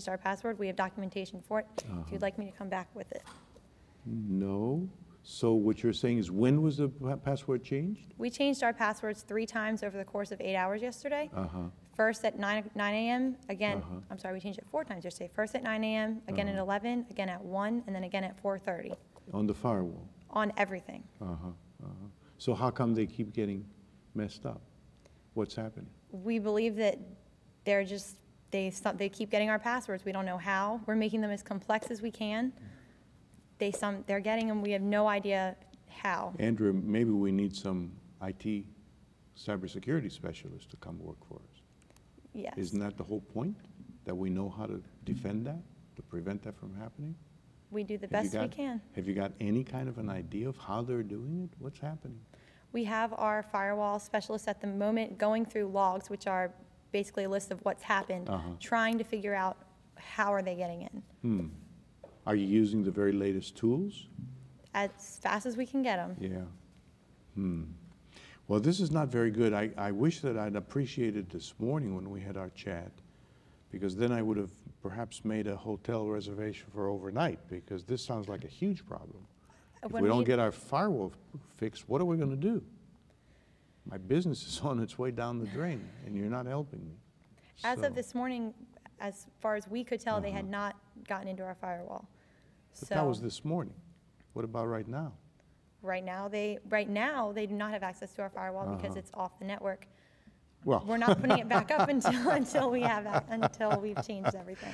our password. We have documentation for it. If you'd like me to come back with it. No. So what you're saying is, when was the password changed? We changed our passwords 3 times over the course of 8 hours yesterday. First at 9 a.m., again, I'm sorry, we changed it 4 times yesterday. First at 9 a.m., again at 11, again at 1, and then again at 4:30. On the firewall? On everything. So how come they keep getting messed up? What's happening? We believe that they're just, they keep getting our passwords. We don't know how. We're making them as complex as we can. They're getting them, we have no idea how. Andrew, maybe we need some IT cybersecurity specialists to come work for us. Yes. Isn't that the whole point? That we know how to defend that, to prevent that from happening? We do the best we can. Have you got any kind of an idea of how they're doing it? What's happening? We have our firewall specialists at the moment going through logs, which are basically a list of what's happened, trying to figure out how are they getting in. Are you using the very latest tools? As fast as we can get them. Yeah. Well, this is not very good. I wish that I'd appreciated this morning when we had our chat, because then I would have perhaps made a hotel reservation for overnight, because this sounds like a huge problem. If we don't get our firewall fixed, what are we going to do? My business is on its way down the drain, and you're not helping me. As of this morning, as far as we could tell, they had not gotten into our firewall. But that was this morning. What about right now? Right now, they do not have access to our firewall because it's off the network. Well, we're not putting it back up until we've changed everything.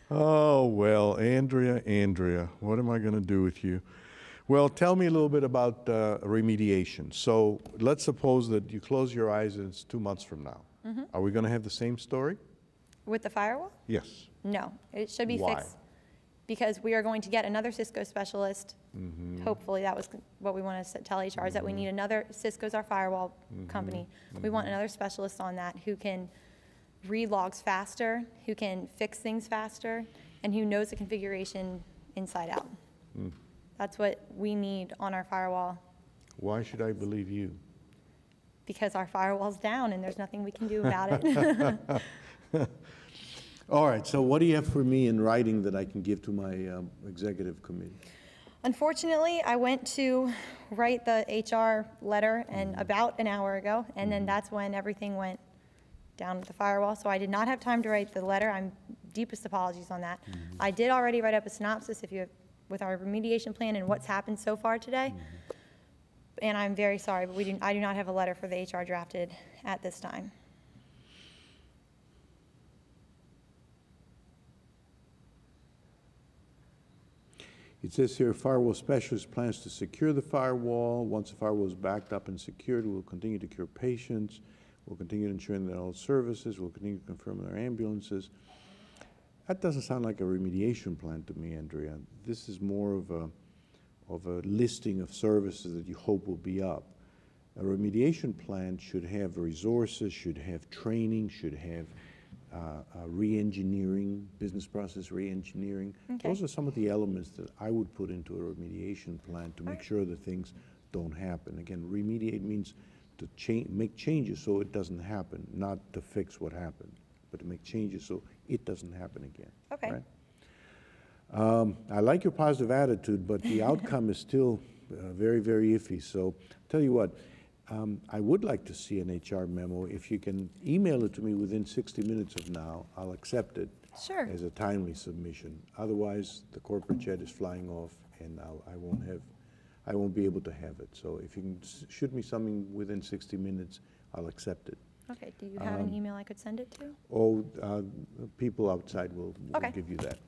Oh, well, Andrea, what am I going to do with you? Well, tell me a little bit about remediation. So let's suppose that you close your eyes and it's 2 months from now. Are we going to have the same story? With the firewall? Yes. No, it should be Why? fixed. Because we are going to get another Cisco specialist. Hopefully, that was what we want to tell HR, is that we need another, Cisco's our firewall company. We want another specialist on that who can read logs faster, who can fix things faster, and who knows the configuration inside out. That's what we need on our firewall. Why should I believe you? Because our firewall's down and there's nothing we can do about it. All right, so what do you have for me in writing that I can give to my executive committee? Unfortunately, I went to write the HR letter about an hour ago, and then that's when everything went down with the firewall. So I did not have time to write the letter. I'm deepest apologies on that. I did already write up a synopsis with our remediation plan and what's happened so far today. And I'm very sorry, but I do not have a letter for the HR drafted at this time. It says here, firewall specialist plans to secure the firewall. Once the firewall is backed up and secured, we'll continue to cure patients. We'll continue ensuring that all services, we'll continue confirming our ambulances. That doesn't sound like a remediation plan to me, Andrea. This is more of a listing of services that you hope will be up. A remediation plan should have resources, should have training, should have re-engineering, business process re-engineering. Okay. Those are some of the elements that I would put into a remediation plan to make sure that things don't happen. Again, remediate means to make changes so it doesn't happen, not to fix what happened, but to make changes so it doesn't happen again. Okay. Right? I like your positive attitude, but the outcome is still very, very iffy. So tell you what, I would like to see an HR memo. If you can email it to me within 60 minutes of now, I'll accept it Sure. as a timely submission. Otherwise, the corporate jet is flying off, and I won't be able to have it. So if you can shoot me something within 60 minutes, I'll accept it. Okay, do you have an email I could send it to? Oh, people outside will Okay. give you that.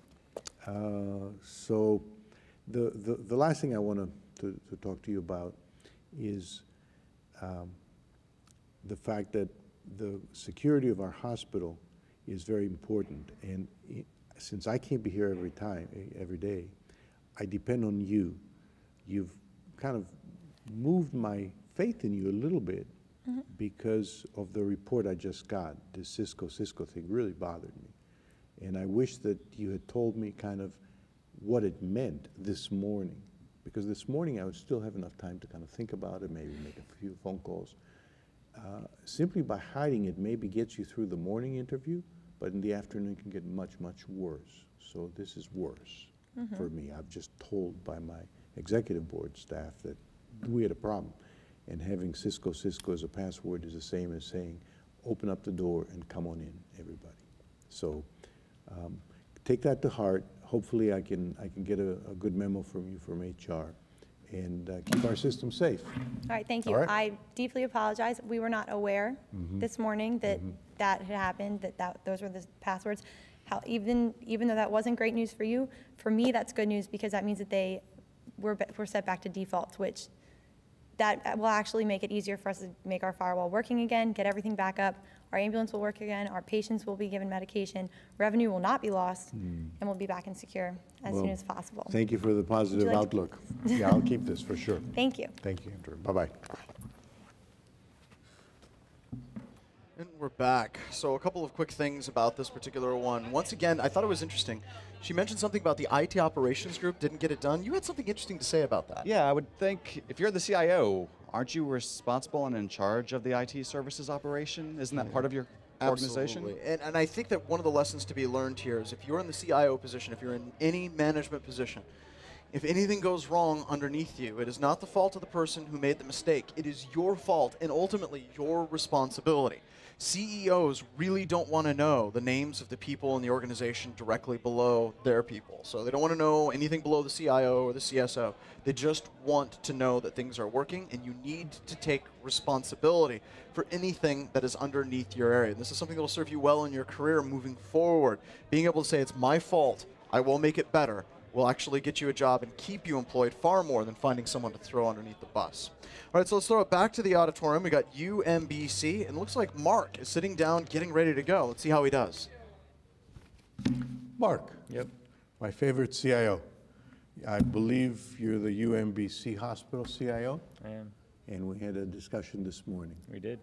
So the last thing I want to talk to you about is the fact that the security of our hospital is very important. And since I can't be here every day, I depend on you. You've kind of moved my faith in you a little bit because of the report I just got. This Cisco thing really bothered me. And I wish that you had told me kind of what it meant this morning. Because this morning I would still have enough time to kind of think about it, maybe make a few phone calls. Simply by hiding it maybe gets you through the morning interview, but in the afternoon it can get much, much worse. So this is worse for me. I've just told by my executive board staff that we had a problem. And having Cisco as a password is the same as saying, open up the door and come on in, everybody. So take that to heart. Hopefully I can get a good memo from you from HR and keep our system safe. All right, thank you. All right. I deeply apologize. We were not aware this morning that that had happened, that those were the passwords. Even though that wasn't great news for you, for me that's good news because that means that they were set back to default, which that will actually make it easier for us to make our firewall working again, get everything back up. Our ambulance will work again. Our patients will be given medication. Revenue will not be lost, and we'll be back and secure as soon as possible. Thank you for the positive like to- outlook. Yeah, I'll keep this for sure. Thank you. Thank you, Andrew. Bye-bye. And we're back. So a couple of quick things about this particular one. Once again, I thought it was interesting. She mentioned something about the IT operations group didn't get it done. You had something interesting to say about that. Yeah, I would think if you're the CIO, aren't you responsible and in charge of the IT services operation? Isn't that part of your organization? Absolutely. And I think that one of the lessons to be learned here is if you're in the CIO position, if you're in any management position, if anything goes wrong underneath you, it is not the fault of the person who made the mistake. It is your fault and ultimately your responsibility. CEOs really don't want to know the names of the people in the organization directly below their people. So they don't want to know anything below the CIO or the CSO. They just want to know that things are working, and you need to take responsibility for anything that is underneath your area. And this is something that will serve you well in your career moving forward. Being able to say, it's my fault, I will make it better, will actually get you a job and keep you employed far more than finding someone to throw underneath the bus. All right, so let's throw it back to the auditorium. We got UMBC, and it looks like Mark is sitting down, getting ready to go. Let's see how he does. Mark. Yep. My favorite CIO. I believe you're the UMBC Hospital CIO, I am. And we had a discussion this morning. We did.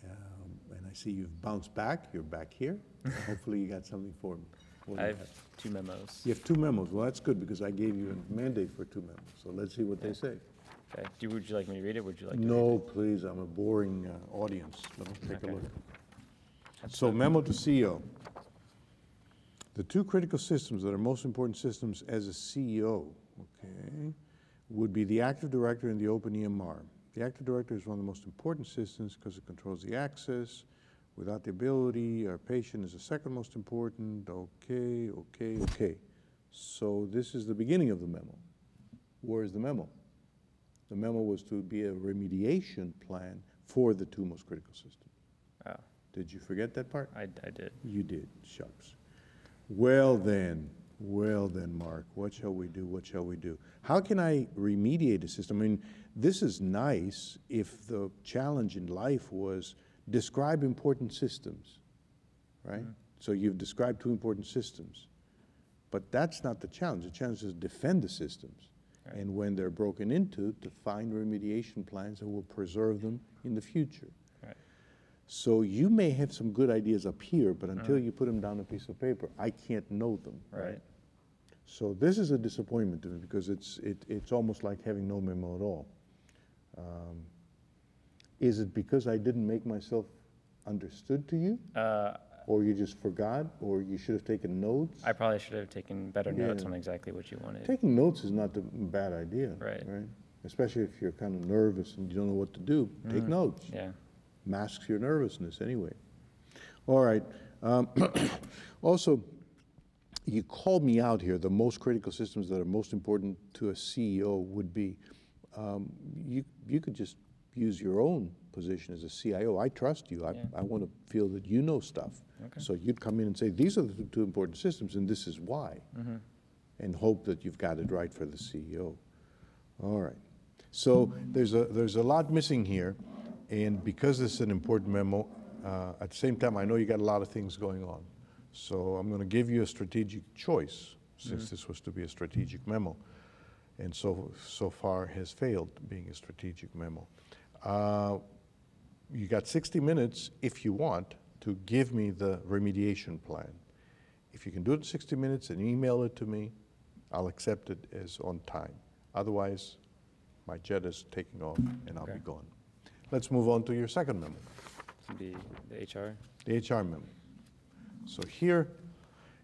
And I see you've bounced back. You're back here. Hopefully you got something for me. What do I you have 2 memos. You have 2 memos. Well, that's good because I gave you a mandate for 2 memos. So let's see what they say. Okay. Would you like me to read it? Would you like to No, please. I'm a boring audience. Let me take a Okay. look. So memo to CEO. The 2 critical systems that are most important systems as a CEO, okay, would be the Active Directory and the Open EMR. The Active Directory is one of the most important systems because it controls the access. Without the ability, our patient is the second most important. Okay. So this is the beginning of the memo. Where is the memo? The memo was to be a remediation plan for the 2 most critical systems. Oh, Did you forget that part? I did. You did, shucks. Well then, Mark, what shall we do? How can I remediate a system? I mean, this is nice if the challenge in life was describe important systems, right? So you've described 2 important systems. But that's not the challenge. The challenge is defend the systems. Right. And when they're broken into, to find remediation plans that will preserve them in the future. Right. So you may have some good ideas up here, but until you put them down on a piece of paper, I can't know them. Right. So this is a disappointment to me because it's almost like having no memo at all. Is it because I didn't make myself understood to you? Or you just forgot, or you should have taken notes? I probably should have taken better notes on exactly what you wanted. Taking notes is not a bad idea, right? Especially if you're kind of nervous and you don't know what to do. Take notes. Yeah. Masks your nervousness anyway. All right. Also, you called me out here. The most critical systems that are most important to a CEO would be, you could just use your own position as a CIO. I trust you. I want to feel that you know stuff. Okay. So you'd come in and say, these are the 2 important systems, and this is why, and hope that you've got it right for the CEO. All right. So there's a lot missing here, and because this is an important memo, at the same time, I know you got a lot of things going on. So I'm going to give you a strategic choice, since this was to be a strategic memo, and so far has failed being a strategic memo. You got 60 minutes, if you want, to give me the remediation plan. If you can do it in 60 minutes and email it to me, I'll accept it as on time. Otherwise, my jet is taking off and I'll be gone. Let's move on to your second memo. The HR? The HR memo. So here,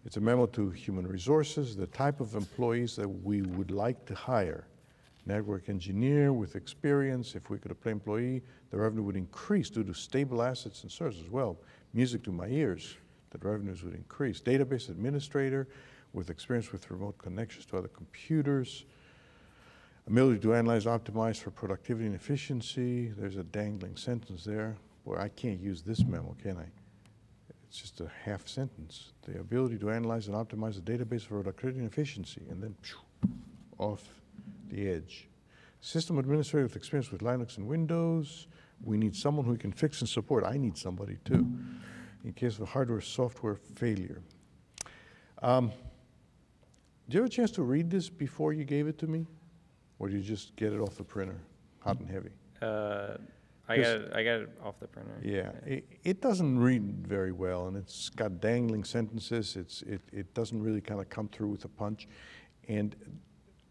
it's a memo to human resources, the type of employees that we would like to hire. Network engineer with experience. If we could apply employee, the revenue would increase due to stable assets and services. Well, music to my ears, that revenues would increase. Database administrator with experience with remote connections to other computers. Ability to analyze, optimize for productivity and efficiency. There's a dangling sentence there. Boy, I can't use this memo, can I? It's just a half sentence. The ability to analyze and optimize the database for productivity and efficiency, and then off the edge. System administrator with experience with Linux and Windows. We need someone who can fix and support. I need somebody too, in case of a hardware software failure. Did you have a chance to read this before you gave it to me? Or did you just get it off the printer, hot and heavy? I got it off the printer. Yeah, it doesn't read very well, and it's got dangling sentences. It doesn't really kind of come through with a punch. And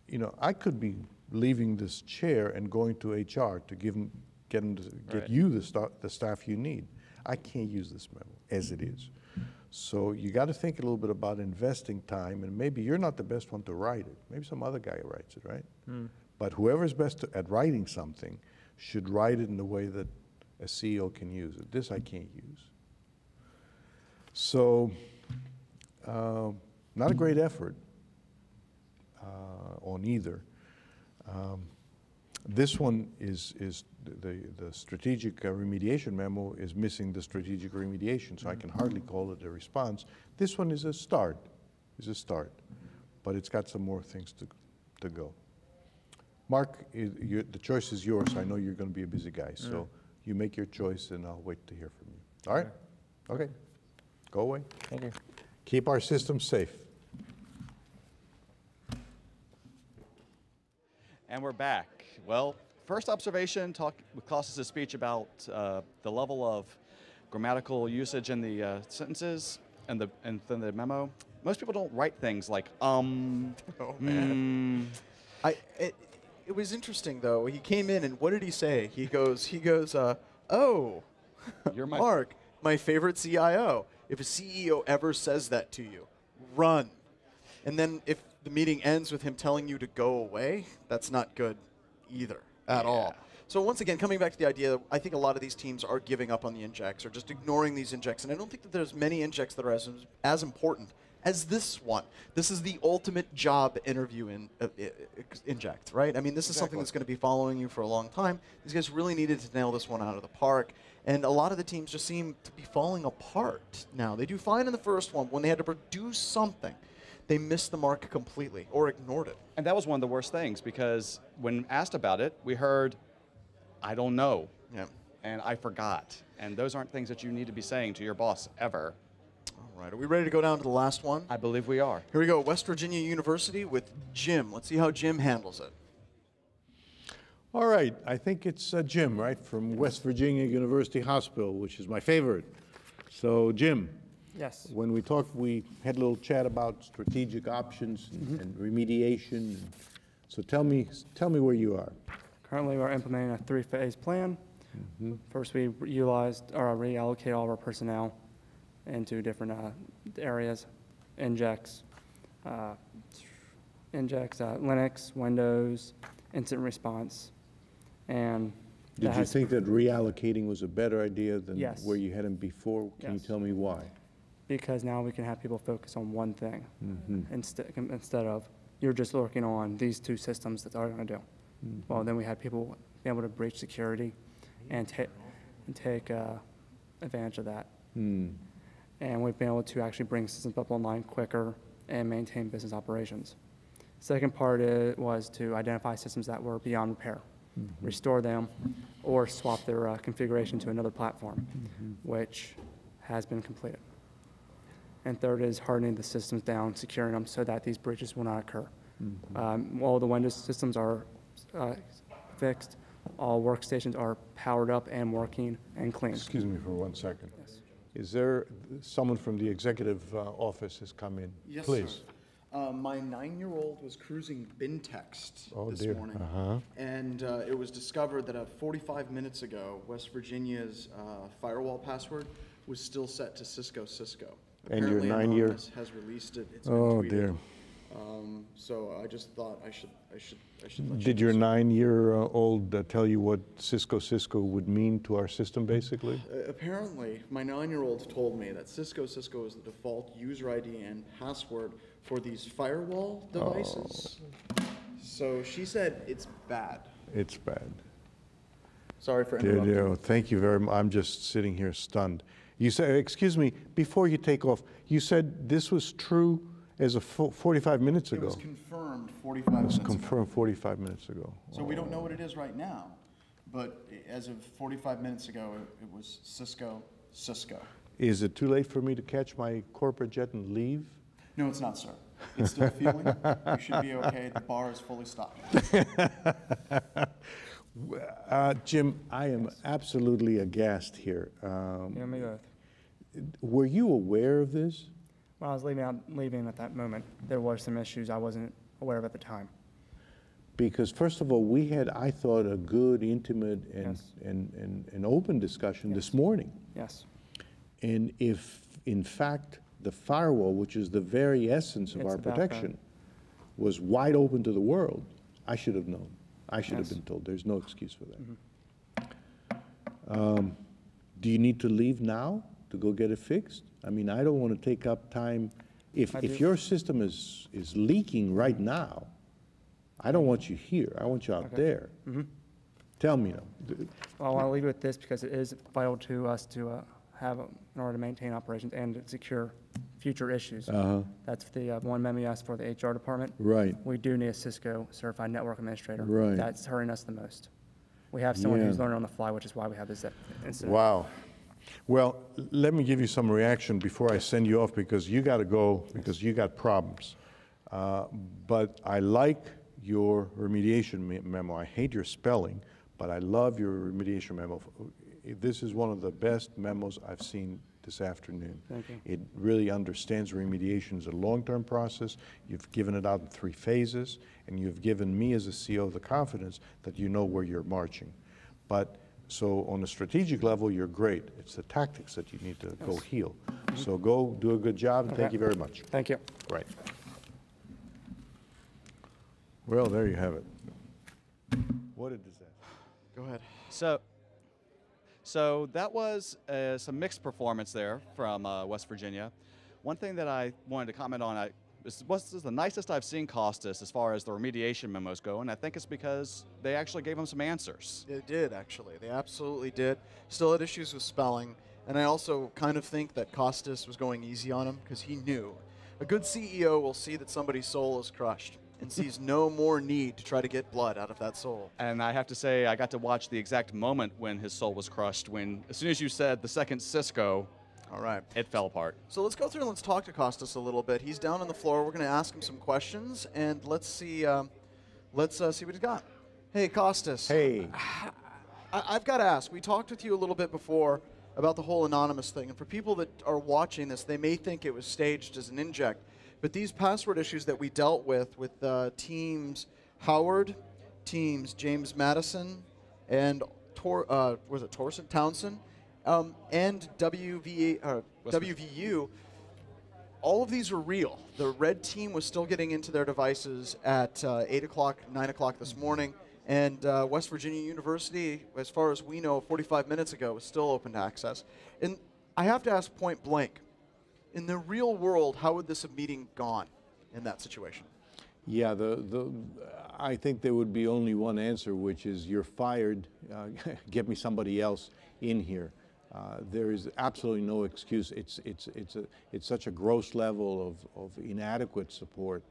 you know, I could be leaving this chair and going to HR to get you the staff you need. I can't use this memo as it is. So you got to think a little bit about investing time, and maybe you're not the best one to write it. Maybe some other guy writes it, right? But whoever's best at writing something should write it in the way that a CEO can use it. This I can't use. So not a great effort on either. This one is the strategic remediation memo is missing the strategic remediation, so I can hardly call it a response. This one is a start, but it's got some more things to go. Mark, the choice is yours. I know you're going to be a busy guy, so you make your choice, and I'll wait to hear from you. All right? Okay. Go away. Thank you. Keep our system safe. And we're back. Well, first observation, talk with Klaus's speech about the level of grammatical usage in the sentences and the memo. Most people don't write things like Oh, man. It was interesting though. He came in and what did he say? He goes, oh, you're Mark, my favorite CIO. If a CEO ever says that to you, run. And then if the meeting ends with him telling you to go away, that's not good either at all. So once again, coming back to the idea, I think a lot of these teams are giving up on the injects or just ignoring these injects. And I don't think that there's many injects that are as important as this one. This is the ultimate job interview inject, right? I mean, this is something that's going to be following you for a long time. These guys really needed to nail this one out of the park. And a lot of the teams just seem to be falling apart now. They do fine in the first one. When they had to produce something, they missed the mark completely or ignored it. And that was one of the worst things because when asked about it, we heard, I don't know. Yeah. and I forgot. And those aren't things that you need to be saying to your boss ever. All right, are we ready to go down to the last one? I believe we are. Here we go, West Virginia University with Jim. Let's see how Jim handles it. All right, I think it's Jim, right, from West Virginia University Hospital, which is my favorite. So, Jim. Yes. When we talked, we had a little chat about strategic options and remediation. So tell me where you are. Currently, we're implementing a 3-phase plan. First, we reallocate all of our personnel into different areas, Linux, Windows, incident response, and did you think that reallocating was a better idea than Yes. where you had them before? Can you tell me why? Because now we can have people focus on one thing instead of you're just working on these 2 systems that are going to do. Well, then we had people be able to breach security and take advantage of that. And we've been able to actually bring systems up online quicker and maintain business operations. Second part was to identify systems that were beyond repair, restore them, or swap their configuration to another platform, which has been completed. And third is hardening the systems down, securing them so that these breaches will not occur. All the Windows systems are fixed. All workstations are powered up and working and clean. Excuse me for 1 second. Yes. Is there someone from the executive office has come in? Yes, Please. sir. My 9-year-old was cruising BinText this dear. morning, and it was discovered that 45 minutes ago, West Virginia's firewall password was still set to Cisco. And your Apparently 9-year Anonymous has released it. It's been tweeted. Dear. So I just thought I should let you Did your 9-year-old tell you what Cisco would mean to our system, basically? Apparently, my 9-year-old told me that Cisco is the default user ID and password for these firewall devices. So she said it's bad. It's bad. Sorry for interrupting. Dear, thank you very much. I'm just sitting here stunned. You said, excuse me, before you take off, you said this was true as of 45 minutes ago. It was confirmed 45 minutes ago. It was confirmed 45 minutes ago. So we don't know what it is right now, but as of 45 minutes ago, it was Cisco. Is it too late for me to catch my corporate jet and leave? No, it's not, sir. It's still fueling. You should be okay. The bar is fully stocked. Jim, I am absolutely aghast here. Yeah, me both. Were you aware of this? When I was leaving at that moment, there were some issues I wasn't aware of at the time. Because first of all, we had, I thought, a good, intimate, and open discussion this morning. Yes. And if, in fact, the firewall, which is the very essence of our protection, was wide open to the world, I should have known. I should have been told. There's no excuse for that. Do you need to leave now to go get it fixed? I mean, I don't want to take up time. If your system is leaking right now, I don't want you here. I want you out there. Tell me now. Well, I want to leave it with this because it is vital to us to have in order to maintain operations and to secure future issues. That's the one Memo you asked for the HR department. Right. We do need a Cisco certified network administrator. Right. That's hurting us the most. We have someone who's learning on the fly, which is why we have this incident. Wow. Well, let me give you some reaction before I send you off, because you got to go because you got problems. But I like your remediation memo. I hate your spelling, but I love your remediation memo. This is one of the best memos I've seen this afternoon. Thank you. It really understands remediation is a long-term process. You've given it out in 3 phases, and you've given me as a CEO the confidence that you know where you're marching. But so on a strategic level, you're great. It's the tactics that you need to go heal. So go do a good job, and thank you very much. Thank you. Right. Well, there you have it. What a disaster. Go ahead. So that was some mixed performance there from West Virginia. One thing that I wanted to comment on, this was the nicest I've seen Costas as far as the remediation memos go, and I think it's because they actually gave him some answers. They did, actually. They absolutely did. Still had issues with spelling, and I also kind of think that Costas was going easy on him because he knew. A good CEO will see that somebody's soul is crushed, and sees no more need to try to get blood out of that soul. And I have to say, I got to watch the exact moment when his soul was crushed, when as soon as you said the second Cisco, all right, it fell apart. So let's go through and let's talk to Costas a little bit. He's down on the floor. We're going to ask him some questions, and let's see what he's got. Hey, Costas. Hey. I've got to ask, we talked with you a little bit before about the whole anonymous thing, and for people that are watching this, they may think it was staged as an inject, but these password issues that we dealt with teams Howard, teams James Madison, and Townsend, and WVU, all of these were real. The red team was still getting into their devices at 8 o'clock, 9 o'clock this morning. And West Virginia University, as far as we know, 45 minutes ago, was still open to access. And I have to ask point blank, in the real world, how would this have meeting gone in that situation? Yeah, I think there would be only one answer, which is you're fired, get me somebody else in here. There is absolutely no excuse. It's such a gross level of inadequate support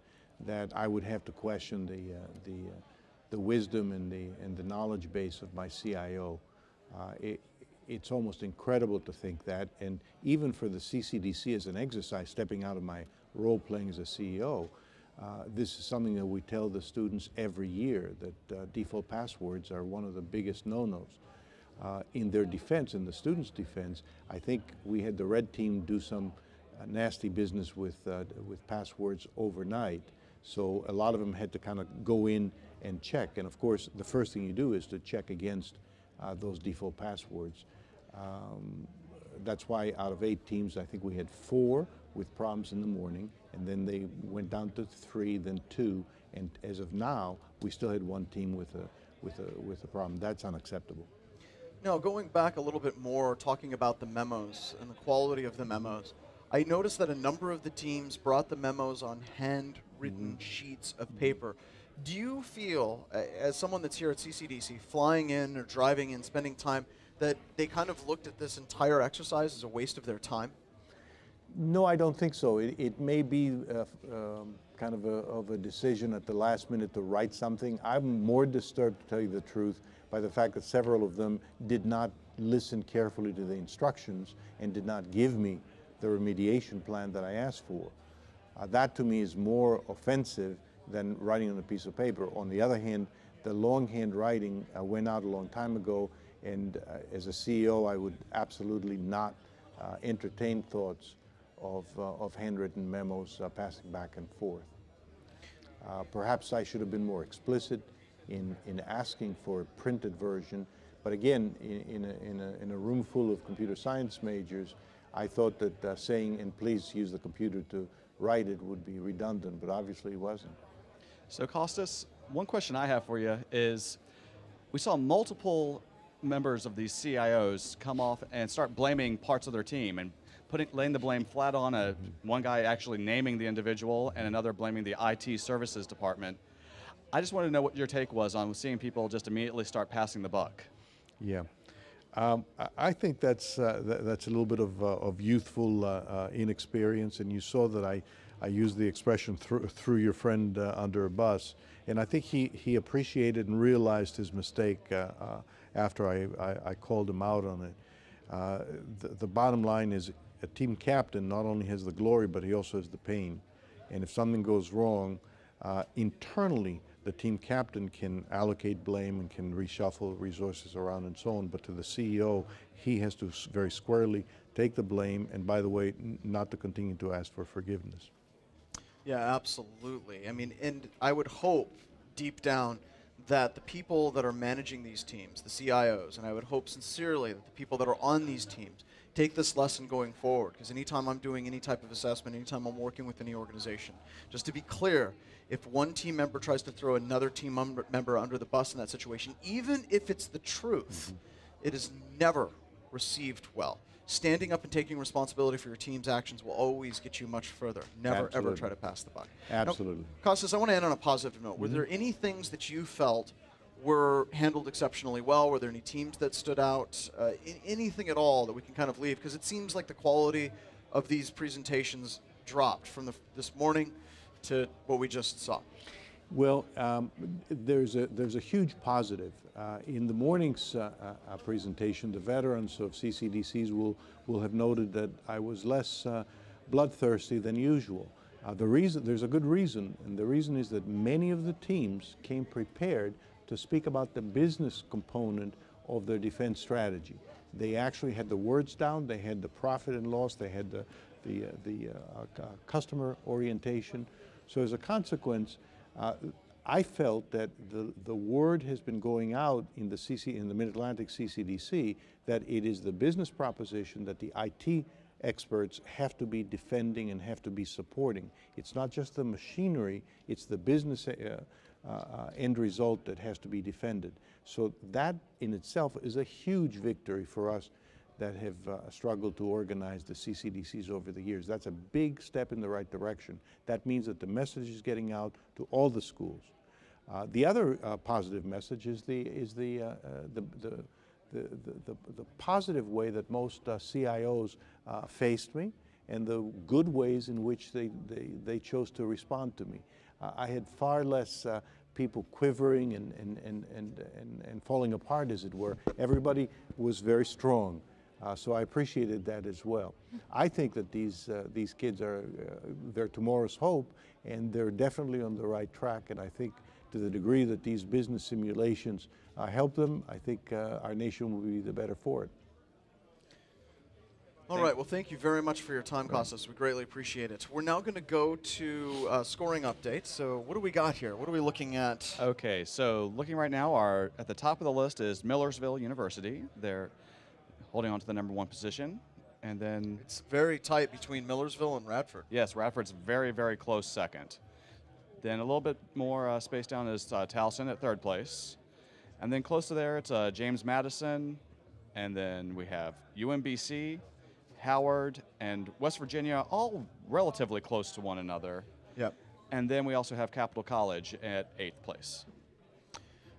that I would have to question the wisdom and the knowledge base of my CIO. It's almost incredible to think that, and even for the CCDC as an exercise, stepping out of my role playing as a CEO, this is something that we tell the students every year, that default passwords are one of the biggest no-nos. In their defense, in the students' defense, I think we had the red team do some nasty business with passwords overnight, so a lot of them had to kind of go in and check. And of course, the first thing you do is to check against those default passwords. That's why out of 8 teams, I think we had 4 with problems in the morning, and then they went down to 3, then 2, and as of now, we still had 1 team with a problem. That's unacceptable. Now, going back a little bit more, talking about the memos and the quality of the memos, I noticed that a number of the teams brought the memos on handwritten sheets of paper. Do you feel, as someone that's here at CCDC, flying in or driving in, spending time, that they kind of looked at this entire exercise as a waste of their time? No, I don't think so. It may be kind of a decision at the last minute to write something. I'm more disturbed, to tell you the truth, by the fact that several of them did not listen carefully to the instructions and did not give me the remediation plan that I asked for. That to me is more offensive than writing on a piece of paper. On the other hand, the longhand writing went out a long time ago, and as a CEO, I would absolutely not entertain thoughts of handwritten memos passing back and forth. Perhaps I should have been more explicit in asking for a printed version, but again, in a room full of computer science majors, I thought that saying, and please use the computer to write it, would be redundant, but obviously it wasn't. So Costas, one question I have for you is, we saw multiple members of these CIOs come off and start blaming parts of their team and laying the blame flat on one guy actually naming the individual and another blaming the IT services department. I just wanted to know what your take was on seeing people just immediately start passing the buck. Yeah. I think that's a little bit of youthful inexperience, and you saw that I used the expression threw your friend under a bus, and I think he appreciated and realized his mistake after I called him out on it. The bottom line is a team captain not only has the glory, but he also has the pain, and if something goes wrong, internally, the team captain can allocate blame and can reshuffle resources around and so on, but to the CEO, he has to very squarely take the blame, and by the way, not to continue to ask for forgiveness. Yeah, absolutely. I mean, and I would hope deep down that the people that are managing these teams, the CIOs, and I would hope sincerely that the people that are on these teams take this lesson going forward, because anytime I'm doing any type of assessment, anytime I'm working with any organization, just to be clear, if one team member tries to throw another team member under the bus in that situation, even if it's the truth, it is never received well. Standing up and taking responsibility for your team's actions will always get you much further. Never, ever try to pass the buck. Absolutely. Now, Costas, I want to end on a positive note. Were there any things that you felt were handled exceptionally well? Were there any teams that stood out? Anything at all that we can kind of leave? Because it seems like the quality of these presentations dropped from this morning to what we just saw. Well, there's a huge positive. In the morning's presentation, the veterans of CCDCs will have noted that I was less bloodthirsty than usual. There's a good reason, and the reason is that many of the teams came prepared to speak about the business component of their defense strategy. They actually had the words down, they had the profit and loss, they had the customer orientation. So as a consequence, I felt that the word has been going out in the Mid-Atlantic CCDC that it is the business proposition that the IT experts have to be defending and have to be supporting. It's not just the machinery, it's the business end result that has to be defended. So that in itself is a huge victory for us that have struggled to organize the CCDCs over the years. That's a big step in the right direction. That means that the message is getting out to all the schools. The other positive message is the positive way that most CIOs faced me, and the good ways in which they chose to respond to me. I had far less people quivering and falling apart, as it were. Everybody was very strong. So I appreciated that as well. I think that these kids they're tomorrow's hope, and they're definitely on the right track. And I think to the degree that these business simulations help them, I think our nation will be the better for it. All right, well, thank you very much for your time, Kostas. We greatly appreciate it. We're now going to go to scoring updates. So what do we got here? What are we looking at? Okay, so looking right now, at the top of the list is Millersville University. They're holding on to the #1 position. And then it's very tight between Millersville and Radford. Yes, Radford's very, very close second. Then a little bit more spaced down is Towson at 3rd place. And then close to there, it's James Madison. And then we have UMBC, Howard, and West Virginia, all relatively close to one another. Yep. And then we also have Capital College at 8th place.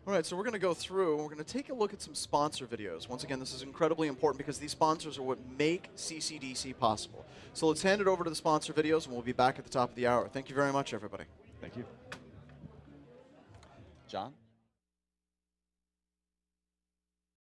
All right, so we're going to go through, we're going to take a look at some sponsor videos. Once again, this is incredibly important because these sponsors are what make CCDC possible. So let's hand it over to the sponsor videos, and we'll be back at the top of the hour. Thank you very much, everybody. Thank you. John?